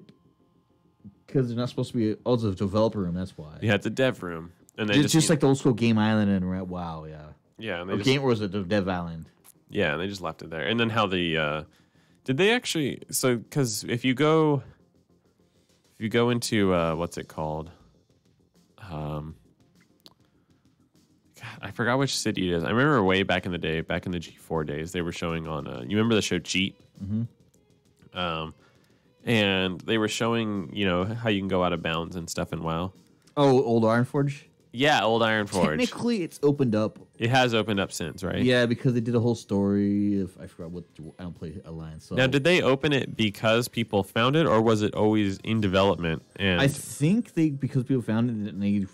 Because they're not supposed to be. Oh, it's a developer room. That's why. Yeah, it's a dev room, and they just like the old school Game Island and WoW. Yeah. Yeah, and they Game was a Dev Island. Yeah, and they just left it there. And then how the did they actually? So because if you go into what's it called? God, I forgot which city it is. I remember way back in the day, back in the G4 days, they were showing on. You remember the show Cheat? Mm-hmm. And they were showing how you can go out of bounds and stuff in WoW. Oh, old Ironforge. Yeah, old Ironforge. Technically, it's opened up. It has opened up since, right? Yeah, because they did a whole story. I forgot what. I don't play Alliance. So. Now, did they open it because people found it, or was it always in development? And I think because people found it and they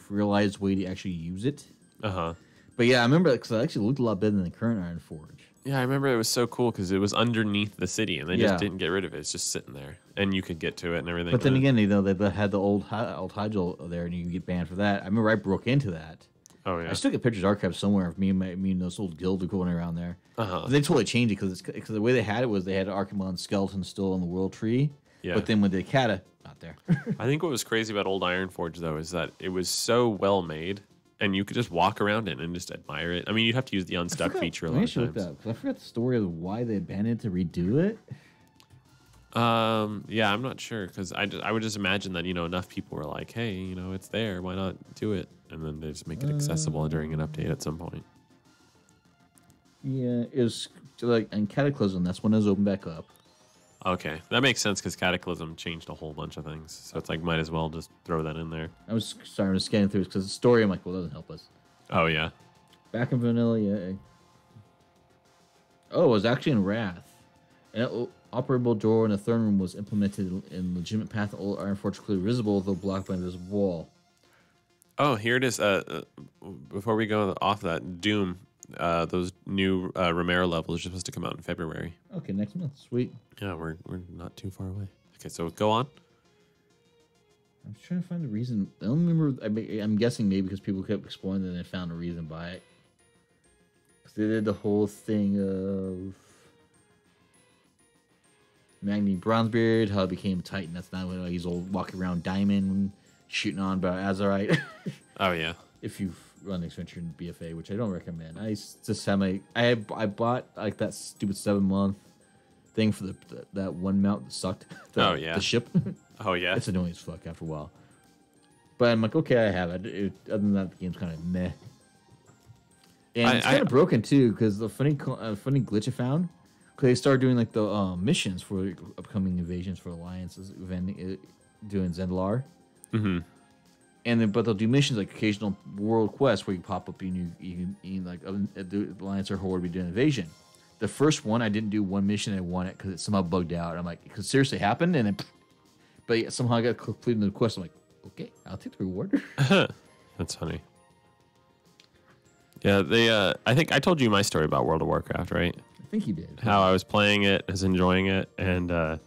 realized a way to actually use it. But yeah, I remember because it actually looked a lot better than the current Ironforge. Yeah, I remember it was so cool because it was underneath the city, and they just didn't get rid of it. It's just sitting there, and you could get to it and everything. But then again, they had the old Hydro there, and you could get banned for that. I remember I broke into that. Oh yeah. I still get pictures archived somewhere of me and those old guild going around there. They totally changed it because the way they had it was they had Archimon skeleton still on the world tree. Yeah. But then when they Kata, not there. I think what was crazy about old Ironforge though is that it was so well made. And you could just walk around it and just admire it. I mean, you'd have to use the unstuck feature a lot of times. I forgot the story of why they abandoned it to redo it. Yeah, I'm not sure because I would just imagine that enough people were like, hey, it's there, why not do it? And then they just make it accessible during an update at some point. Yeah, it was like in Cataclysm. That's when it was opened back up. Okay, that makes sense because Cataclysm changed a whole bunch of things. So it's like might as well just throw that in there. I was starting to scan through because the story. I'm like, well, it doesn't help us. Oh yeah. Back in vanilla, yeah. Oh, it was actually in Wrath. An operable door in the throne room was implemented in legitimate path. Old Ironforge clearly visible, though blocked by this wall. Oh, here it is. Before we go off that, Doom. Those new Romero levels are supposed to come out in February. Okay, next month. Sweet. Yeah, we're not too far away. Okay, so go on. I'm trying to find the reason. I don't remember. I'm guessing maybe because people kept exploring and they found a reason by it. Because they did the whole thing of Magni Bronzebeard, how it became Titan. That's not what he's old walking around Diamond shooting on by Azurite. Oh yeah. If you run the expansion in BFA, which I don't recommend. I just have I bought like that stupid 7-month thing for that one mount that sucked. The ship. Oh yeah. It's annoying as fuck after a while. But I'm like, okay, I have it. Other than that, the game's kind of meh. And it's kind of broken too, because the funny glitch I found, because they started doing like the missions for upcoming invasions for alliances, doing Zendlar. Mm-hmm. And then, but they'll do missions like occasional world quests where you pop up and you like the alliance or horde be doing invasion. The first one I didn't do one mission, I won it because it somehow bugged out. I'm like, because seriously happened, and then, but yeah, somehow I got completed the quest. I'm like, okay, I'll take the reward. That's funny. Yeah, they. I think I told you my story about World of Warcraft, right? I think you did. How I was playing it, I was enjoying it, and I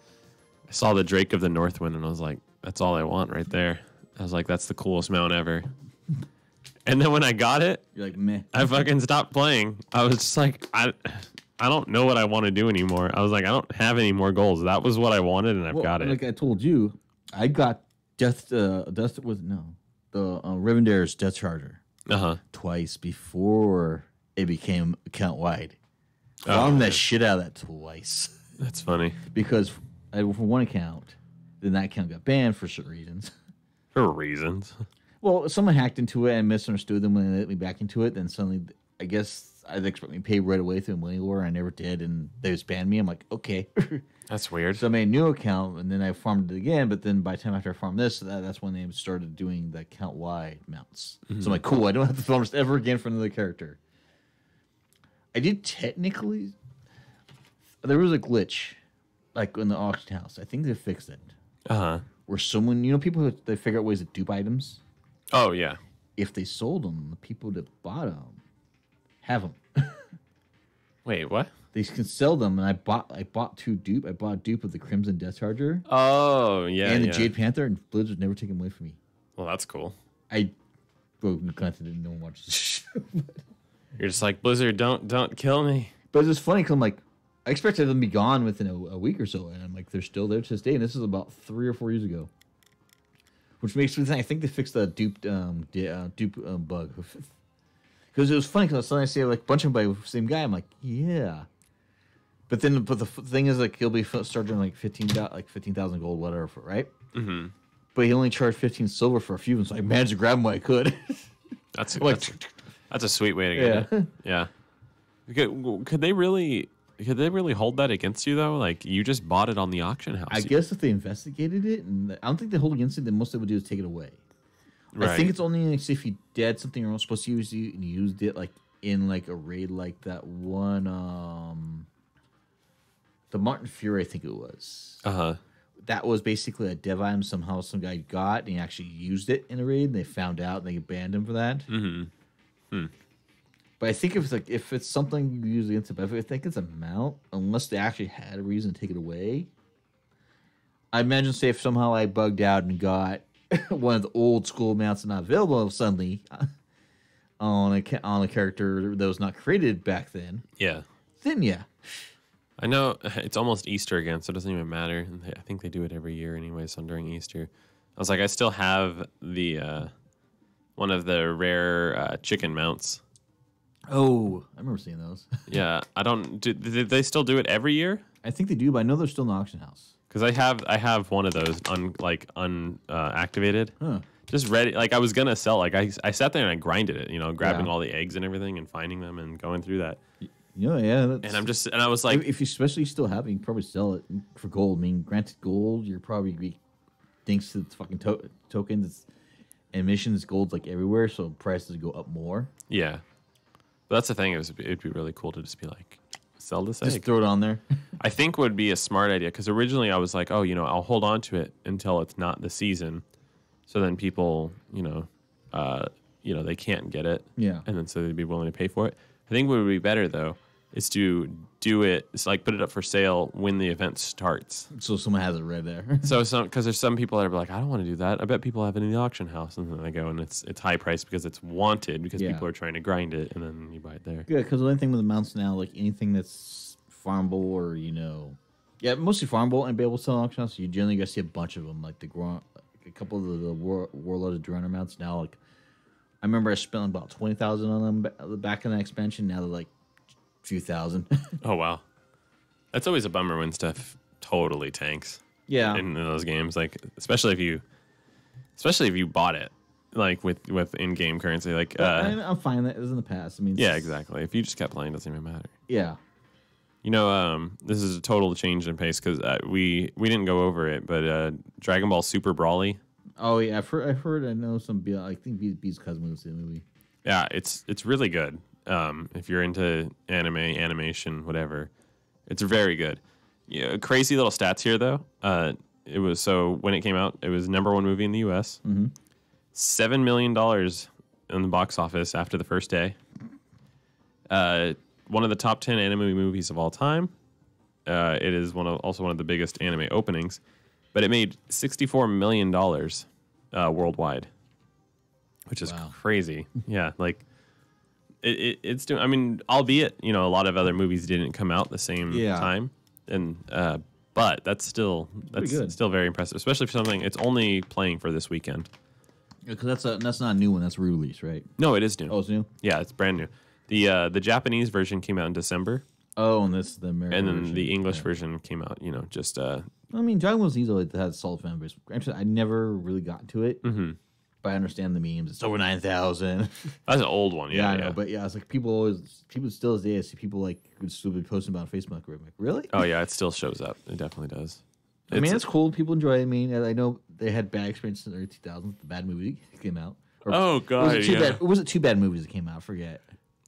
saw the Drake of the Northwind, and I was like, that's all I want right there. I was like, that's the coolest mount ever. And then when I got it, you're like, meh. I fucking stopped playing. I was just like, I don't know what I want to do anymore. I was like, I don't have any more goals. That was what I wanted, and I've got it. Like I told you, I got the Rivendare's Death Charger twice before it became account wide. Farmed that shit out of that twice. That's funny. Because for one account, then that account got banned for certain reasons. For reasons. Well, someone hacked into it and misunderstood them when they let me back into it. Then suddenly, I guess I'd expect me to pay right away through Millennial War. I never did, and they just banned me. I'm like, okay. That's weird. So I made a new account, and then I farmed it again. But then by the time after I farmed this, that's when they started doing the account-wide mounts. Mm-hmm. So I'm like, cool, I don't have to farm this ever again for another character. I did technically... There was a glitch, like in the auction house. I think they fixed it. Uh-huh. Where someone, people, they figure out ways to dupe items. Oh, yeah. If they sold them, the people that bought them have them. Wait, what? They can sell them, and I bought two dupe. I bought a dupe of the Crimson Death Charger. Oh, yeah, and the Jade Panther, and Blizzard never taken away from me. Well, that's cool. Granted, no one watches this show. You're just like, Blizzard, don't kill me. But it's just funny because I'm like, I expected them to be gone within a week or so, and I'm like, they're still there to this day, and this is about 3 or 4 years ago. Which makes me think, I think they fixed the dupe bug. Because it was funny, because suddenly I see like a bunch of them by the same guy, I'm like, yeah. But the thing is, like, he'll be starting like 15,000 gold, whatever, right? Mm-hmm. But he only charged 15 silver for a few, and so I managed to grab them when I could. That's a sweet way to get it. Yeah. Could they really hold that against you though? Like, you just bought it on the auction house. I guess if they investigated it, and I don't think they hold against it, then most they would do is take it away. Right. I think it's only like, if you did something you're not supposed to use, and you used it like in like a raid like that one, the Martin Fury, I think it was. That was basically a dev item somehow some guy got, and he actually used it in a raid, and they found out, and they banned him for that. Mm-hmm. But I think if it's something you use against it, but if I think it's a mount, unless they actually had a reason to take it away, I imagine, say, if somehow I bugged out and got one of the old school mounts not available suddenly on a character that was not created back then. Yeah. Then yeah. I know it's almost Easter again, so it doesn't even matter. I think they do it every year anyway, so during Easter. I was like, I still have the one of the rare chicken mounts. Oh, I remember seeing those. Yeah, I don't. Did they still do it every year? I think they do, but I know they're still in the auction house. Because I have one of those unactivated. Huh. Just ready. Like, I was gonna sell. Like, I sat there and I grinded it. Grabbing all the eggs and everything and finding them and going through that. Yeah. And I was like, if you especially still have it, you can probably sell it for gold. I mean, granted, gold, you're probably thanks to the fucking tokens and missions, gold's like everywhere, so prices go up more. Yeah. But that's the thing. It'd be really cool to just be like, sell this egg. Just throw it on there. I think would be a smart idea, because originally I was like, I'll hold on to it until it's not the season, so then people, they can't get it. Yeah. And then so they'd be willing to pay for it. I think what would be better though is to do it. It's like put it up for sale when the event starts. So someone has it right there. Because there's some people that are like, I don't want to do that. I bet people have it in the auction house, and then they go and it's high priced because it's wanted, because people are trying to grind it, and then you buy it there. Yeah, because the only thing with the mounts now, like anything that's farmable or mostly farmable and be able to sell in auction house, you generally got to see a bunch of them, like a couple of the Warlord of Drunner mounts now. Like I remember I spent about 20,000 on them back in that expansion. Now they're like a few thousand. Oh wow. That's always a bummer when stuff totally tanks. Yeah. In those games, like especially if you bought it, like with in-game currency, like I'm fine. That was in the past. I mean, yeah, exactly. If you just kept playing, it doesn't even matter. Yeah. You know, this is a total change in pace because we didn't go over it, but Dragon Ball Super Brawly. Oh yeah, I've heard. I know some. I think B's cousin was in the movie. Yeah, it's really good. If you're into animation, whatever, it's very good. Yeah, crazy little stats here though. It was when it came out, it was #1 movie in the U.S. Mm-hmm. $7 million in the box office after the first day. One of the top 10 anime movies of all time. It is also one of the biggest anime openings, but it made $64 million worldwide, which is crazy. Yeah, like it's doing. I mean, albeit a lot of other movies didn't come out the same time, and but that's still very impressive, especially for something it's only playing for this weekend. Because that's not a new one. That's re-release, right? No, it is new. Oh, it's new. Yeah, it's brand new. The Japanese version came out in December. Oh, and this is the American and then version. the English version came out. Just. I mean, Dragon Ball Z had a solid fan base. Actually, I never really got to it, but I understand the memes. It's over 9,000. That's an old one. Yeah, I know. But yeah, it's like people still as day I see people like would still be posting about it on Facebook. I'm like, really? Oh yeah, it still shows up. It definitely does. I mean, it's cool. People enjoy it. I mean, I know they had bad experiences in the early 2000s. The bad movie came out. Oh god, was it two bad movies that came out? I forget.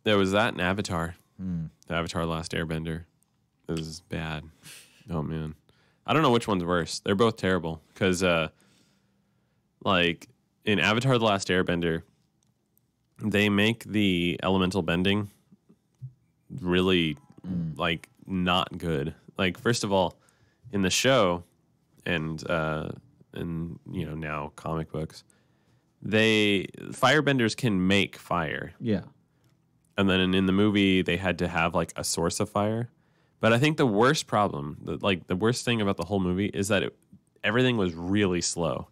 There was that and Avatar. The Avatar: Last Airbender. It was bad. Oh man, I don't know which one's worse. They're both terrible because, like in Avatar: The Last Airbender, they make the elemental bending really like not good. Like first of all, in the show and now comic books, firebenders can make fire. Yeah. And then in the movie, they had to have like a source of fire. But I think the worst problem, the worst thing about the whole movie is that everything was really slow.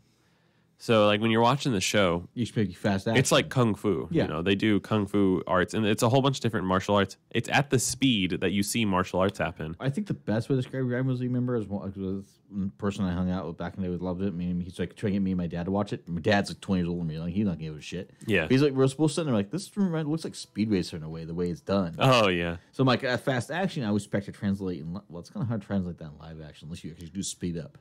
So like when you're watching the show, you expect fast action. It's like kung fu. Yeah. They do kung fu arts, and it's a whole bunch of different martial arts. It's at the speed that you see martial arts happen. I think the best way to describe Dragon Ball Z, remember, is the person I hung out with back in the day with loved it. I mean, he's like trying to get me and my dad to watch it. My dad's like 20 years older than me. Like he's not gonna give a shit. Yeah. But he's like, we're supposed to sit there like this looks like Speed Racer in a way, the way it's done. Oh yeah. So I'm like, at fast action, I would expect to translate. It's kind of hard to translate that in live action unless you actually do speed up.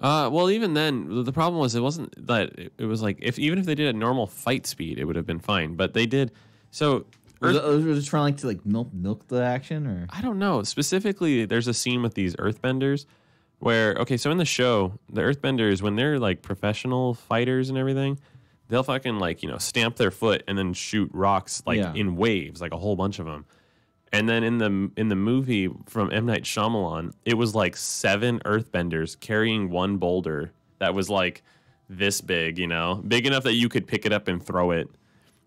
Well, even then, the problem was it wasn't that it was like even if they did a normal fight speed, it would have been fine. But they did so. Was it trying to milk the action, or I don't know. Specifically, there's a scene with these earthbenders where so in the show, the earthbenders when they're like professional fighters and everything, they'll fucking stamp their foot and then shoot rocks in waves, like a whole bunch of them. And then in the movie from M. Night Shyamalan, it was like 7 earthbenders carrying one boulder that was like this big, big enough that you could pick it up and throw it.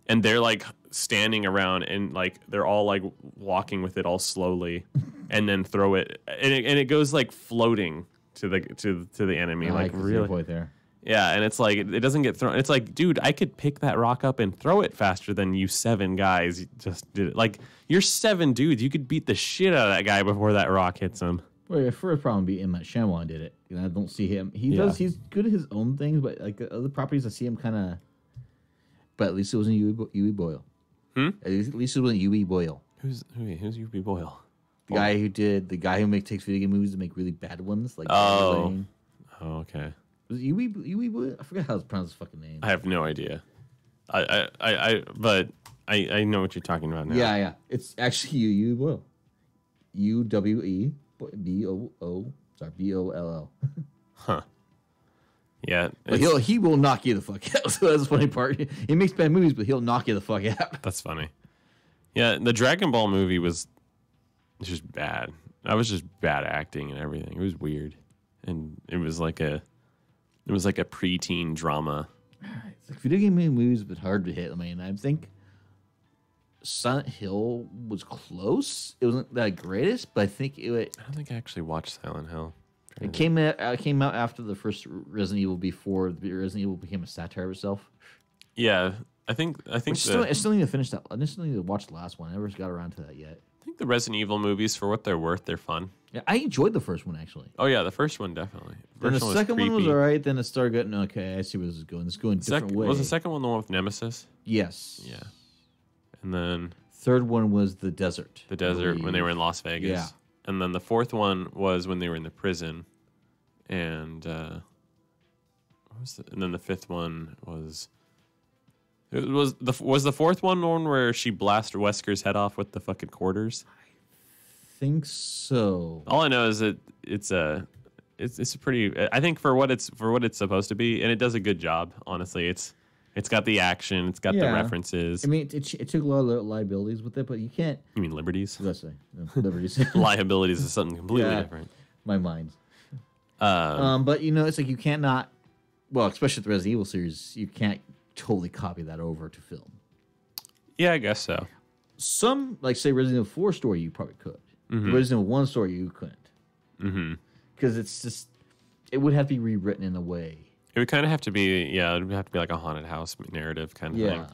And they're like standing around and like they're all like walking with it all slowly, and then throw it, and it goes like floating to the enemy, like really. Point there. Yeah, and it's like it doesn't get thrown. It's like, dude, I could pick that rock up and throw it faster than you 7 guys just did it. Like, you're 7 dudes. You could beat the shit out of that guy before that rock hits him. Well, your first problem would be M. Night Shyamalan did it. I don't see him. He's good at his own things, but like other properties, I see him kind of. But at least it wasn't Yui Boyle. At least it wasn't Yui Boyle. Who's Yui Boyle? The guy who takes video game movies to make really bad ones. Like okay. Was it Yui Boyle? I forgot how to pronounce his fucking name. I have no idea. But I know what you're talking about now. Yeah. It's actually Yui Boyle. Boll. Huh. Yeah. But he will knock you the fuck out. So that's the funny part. He makes bad movies, but he'll knock you the fuck out. That's funny. Yeah, the Dragon Ball movie was just bad. That was just bad acting and everything. It was weird. And it was like a preteen drama. It's like video game movies, but hard to hit. I mean, I think Silent Hill was close. It wasn't the greatest, but I think I don't think I actually watched Silent Hill. It came out after the first Resident Evil, before Resident Evil became a satire of itself. Yeah, I think I still need to finish that. I still need to watch the last one. I never got around to that yet. I think the Resident Evil movies, for what they're worth, they're fun. Yeah, I enjoyed the first one actually. Oh yeah, the first one definitely. Then the First second one was creepy. all right. Then it started getting okay. I see where this is going. It's going a different way. Was the second one the one with Nemesis? Yes. Yeah. And then Third one was the desert. the desert when they were in Las Vegas. Yeah. And then the fourth one was when they were in the prison. And what was and then the fifth one was was the fourth one where she blasted Wesker's head off with the fucking quarters? Think so. All I know is that it's a pretty. I think for what it's supposed to be, and it does a good job. Honestly, it's got the action, it's got the references. I mean, it took a lot of liabilities with it, but you can't. You mean liberties? Let's say liberties. Liabilities is something completely different. My mind. But it's like you can't not. Well, especially with the Resident Evil series, you can't totally copy that over to film. Yeah, I guess so. Some, like say Resident Evil 4 story, you probably could. Mm-hmm. The Resident Evil 1 story, you couldn't. Mm-hmm. Because it's just, it would have to be rewritten in a way. It would kind of have to be, it would have to be like a haunted house narrative kind of thing.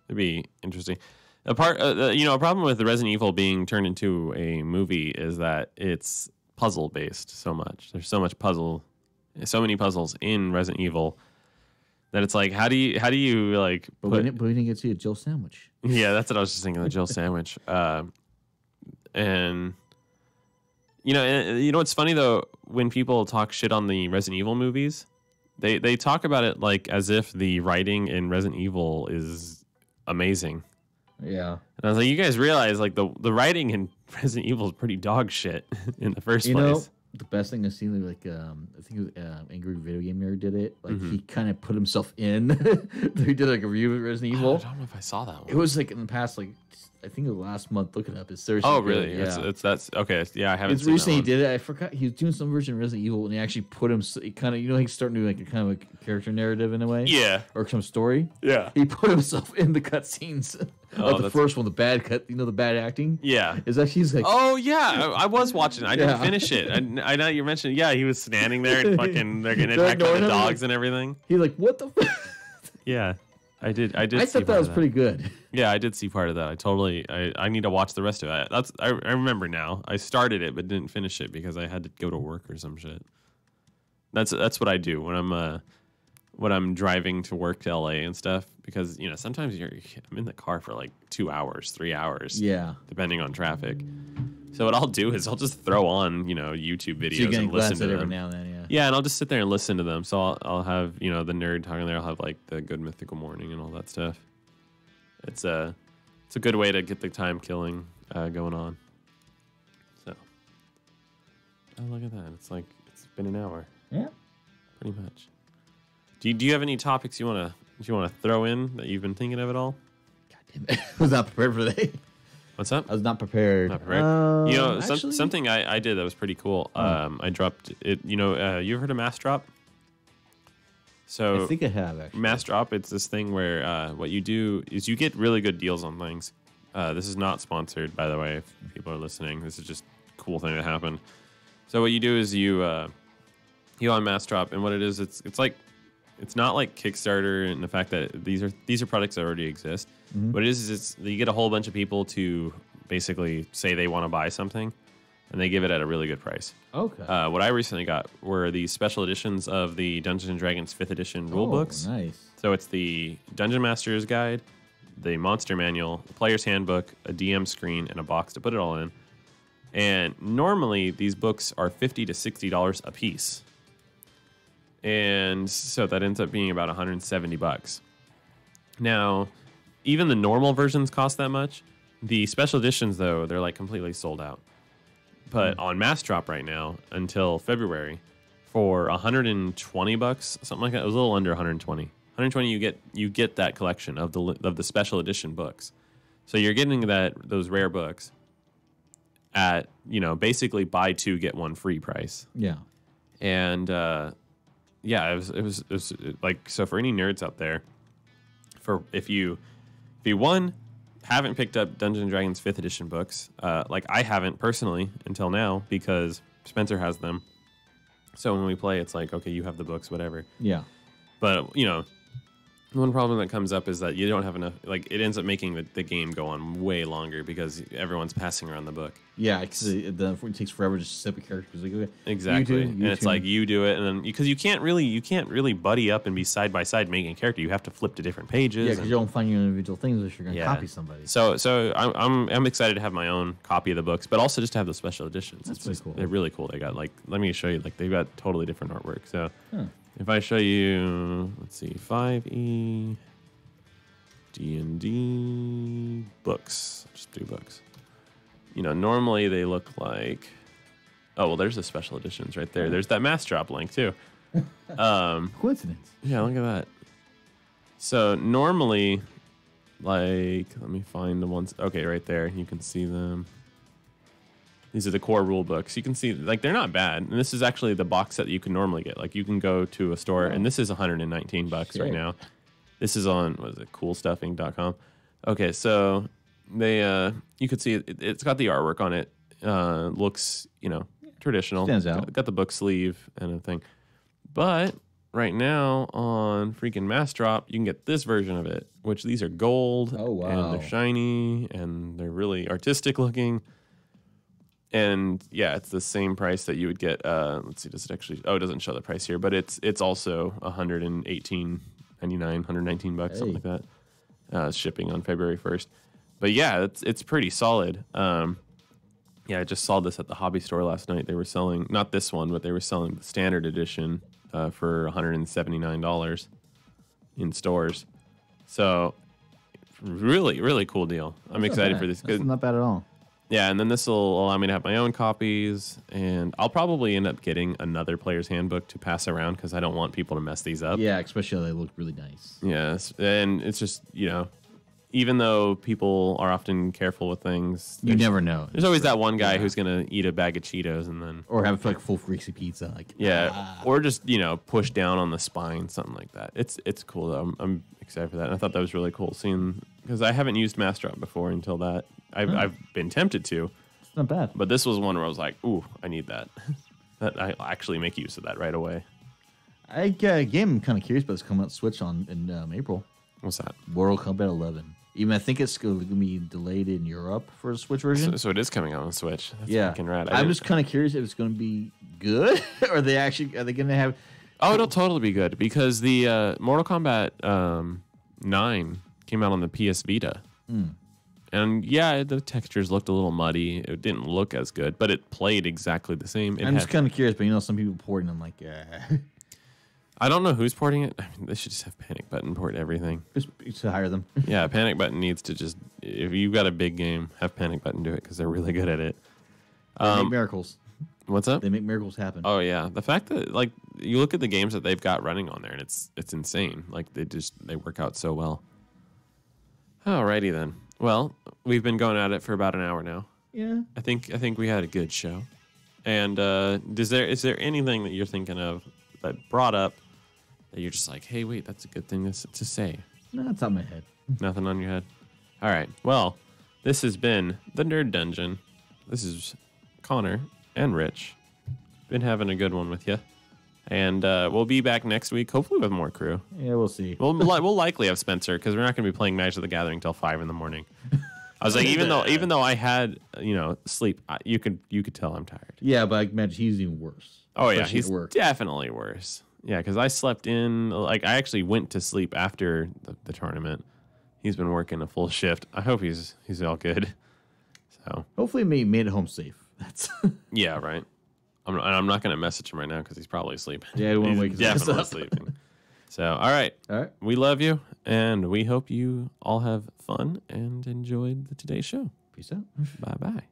It'd be interesting. A problem with the Resident Evil being turned into a movie is that it's puzzle based so much. There's so many puzzles in Resident Evil that it's like, how do you like? But we didn't get to see a Jill sandwich. Yeah, that's what I was just thinking. The Jill sandwich. And what's funny though, when people talk shit on the Resident Evil movies, they talk about it like as if the writing in Resident Evil is amazing. Yeah. And I was like, you guys realize like the writing in Resident Evil is pretty dog shit in the first place. The best thing I've seen, like I think it was Angry Video Game Nerd did it. Like he kind of put himself in. He did like a review of Resident Evil. I don't know if I saw that one. It was like in the past, like I think it was last month. Look it up. It's seriously. Oh really? Good. Yeah. That's okay. Yeah, I haven't. It's seen recently that one. he did it. I forgot he was doing some version of Resident Evil, and he actually put him. He kind of he's starting to do like a kind of a character narrative in a way. Yeah. Or some story. Yeah. He put himself in the cutscenes of the first one, the bad cut. The bad acting. Yeah. Is actually he's like. Oh yeah, I was watching. I didn't finish it. I know you mentioned. Yeah, he was standing there and fucking they're getting attacked by the dogs and everything. He's like, what the? Yeah, I did. I thought that was pretty good. Yeah, I did see part of that. I need to watch the rest of it. I remember now. I started it but didn't finish it because I had to go to work or some shit. That's what I do when I'm driving to work to LA and stuff, because sometimes I'm in the car for like 2 hours, 3 hours, depending on traffic. So what I'll do is I'll just throw on YouTube videos and listen to them every now and then, yeah, and I'll just sit there and listen to them. So I'll have the nerd talking there. I'll have like the Good Mythical Morning and all that stuff. It's a good way to get the time killing going on. So look at that. It's been an hour. Yeah, pretty much. Do you have any topics you wanna throw in that you've been thinking of at all? God damn it! I was not prepared for that. What's up? I was not prepared. Not prepared. Something I did that was pretty cool. I dropped it. You ever heard of Mass Drop? So I think I have actually. Mass Drop. It's this thing where what you do is you get really good deals on things. This is not sponsored, by the way. If people are listening, this is just a cool thing that happened. So what you do is you on Mass Drop, and what it is, it's not like Kickstarter and the fact that these are products that already exist. Mm-hmm. What it is you get a whole bunch of people to basically say they want to buy something, and they give it at a really good price. Okay. What I recently got were the special editions of the Dungeons & Dragons 5th edition rule books. Nice. So it's the Dungeon Master's Guide, the Monster Manual, the Player's Handbook, a DM screen, and a box to put it all in. And normally these books are $50 to $60 a piece. And so that ends up being about $170. Now, even the normal versions cost that much. The special editions, though, they're like completely sold out. But on Mass Drop right now, until February, for $120, something like that, it was a little under 120. 120, you get that collection of the special edition books. So you're getting those rare books at basically buy two get one free price. Yeah. And yeah, it was like, so for any nerds out there, if you haven't picked up Dungeons & Dragons 5th edition books, like I haven't personally until now because Spencer has them. So when we play, it's like, okay, you have the books, whatever. Yeah. But, One problem that comes up is that you don't have enough. Like, it ends up making the game go on way longer because everyone's passing around the book. Yeah, because it takes forever just to set up a character. Like, okay, Exactly, and it's like you do it, and then because you can't really buddy up and be side by side making a character. You have to flip to different pages. Yeah, because you don't find your individual things if you're going to copy somebody. So I'm excited to have my own copy of the books, but also just to have the special editions. That's pretty cool. They're really cool. They got let me show you. Like they've got totally different artwork. So if I show you, let's see, 5e. D&D books. Just do books. You know, normally they look like... Oh, well, there's the special editions right there. There's that mass drop link, too. Coincidence. Yeah, look at that. So normally, like... Let me find the ones... Okay, right there. You can see them. These are the core rule books. You can see, like, they're not bad. And this is actually the box set that you can normally get. Like, you can go to a store, and this is $119 right now. This is on, what is it, coolstuffing.com. Okay, so they, you could see it's got the artwork on it. Looks, you know, traditional. Stands out. Got the book sleeve and everything. But right now on freaking Mass Drop, you can get this version of it, which these are gold. Oh, wow. And they're shiny and they're really artistic looking. And yeah, it's the same price that you would get. Let's see, does it actually? Oh, it doesn't show the price here, but it's also $119, $119, something like that. Shipping on February 1st. But yeah, it's pretty solid. Yeah, I just saw this at the hobby store last night. They were selling, not this one, but they were selling the standard edition for $179 in stores. So really, really cool deal. I'm excited for this. That's not bad at all. Yeah, and then this will allow me to have my own copies, and I'll probably end up getting another player's handbook to pass around because I don't want people to mess these up. Yeah, especially they look really nice. Yes, and it's just, you know, even though people are often careful with things, you never know. There's always that one guy who's gonna eat a bag of Cheetos and then, or have like full greasy pizza, like or just, you know, push down on the spine, something like that. It's cool though. I'm excited for that. And I thought that was really cool seeing, because I haven't used Mass Drop before until that. I've been tempted to. It's not bad. But this was one where I was like, ooh, I need that. That I actually make use of that right away. Game I'm kind of curious about is coming out Switch in April. What's that? Mortal Kombat 11. Even I think it's going to be delayed in Europe for the Switch version. So it is coming out on Switch. That's freaking rad. I'm just kind of curious if it's going to be good, or are they going to have? Oh, it'll totally be good because the Mortal Kombat 9 came out on the PS Vita. And yeah, the textures looked a little muddy. It didn't look as good, but it played exactly the same. I'm just kind of curious, but you know, some people porting them like, I don't know who's porting it. I mean, they should just have Panic Button port everything. Just to hire them. Yeah, Panic Button needs to just, if you've got a big game, have Panic Button do it because they're really good at it. They make miracles. What's up? They make miracles happen. Oh yeah, the fact that like you look at the games that they've got running on there, and it's insane. Like they work out so well. Alrighty then. Well, we've been going at it for about an hour now. Yeah. I think we had a good show. And is there anything that you're thinking of that brought up that you're just like, hey, wait, that's a good thing to say? No, it's on my head. Nothing on your head? All right. Well, this has been the Nerd Dungeon. This is Connor and Rich. Been having a good one with you. And we'll be back next week, hopefully with more crew. Yeah, we'll see. We'll likely have Spencer because we're not going to be playing Magic the Gathering until 5 in the morning. I was like, even though I had sleep, you could tell I'm tired. Yeah, but I imagine he's even worse. Oh yeah, he's definitely worse. Yeah, because I slept in. Like I actually went to sleep after the tournament. He's been working a full shift. I hope he's all good. So hopefully, he made it home safe. That's yeah, right. I'm not going to message him right now because he's probably sleeping. Yeah, he won't wake us definitely up. sleeping. So, all right. We love you, and we hope you all have fun and enjoyed today's show. Peace out. Bye-bye.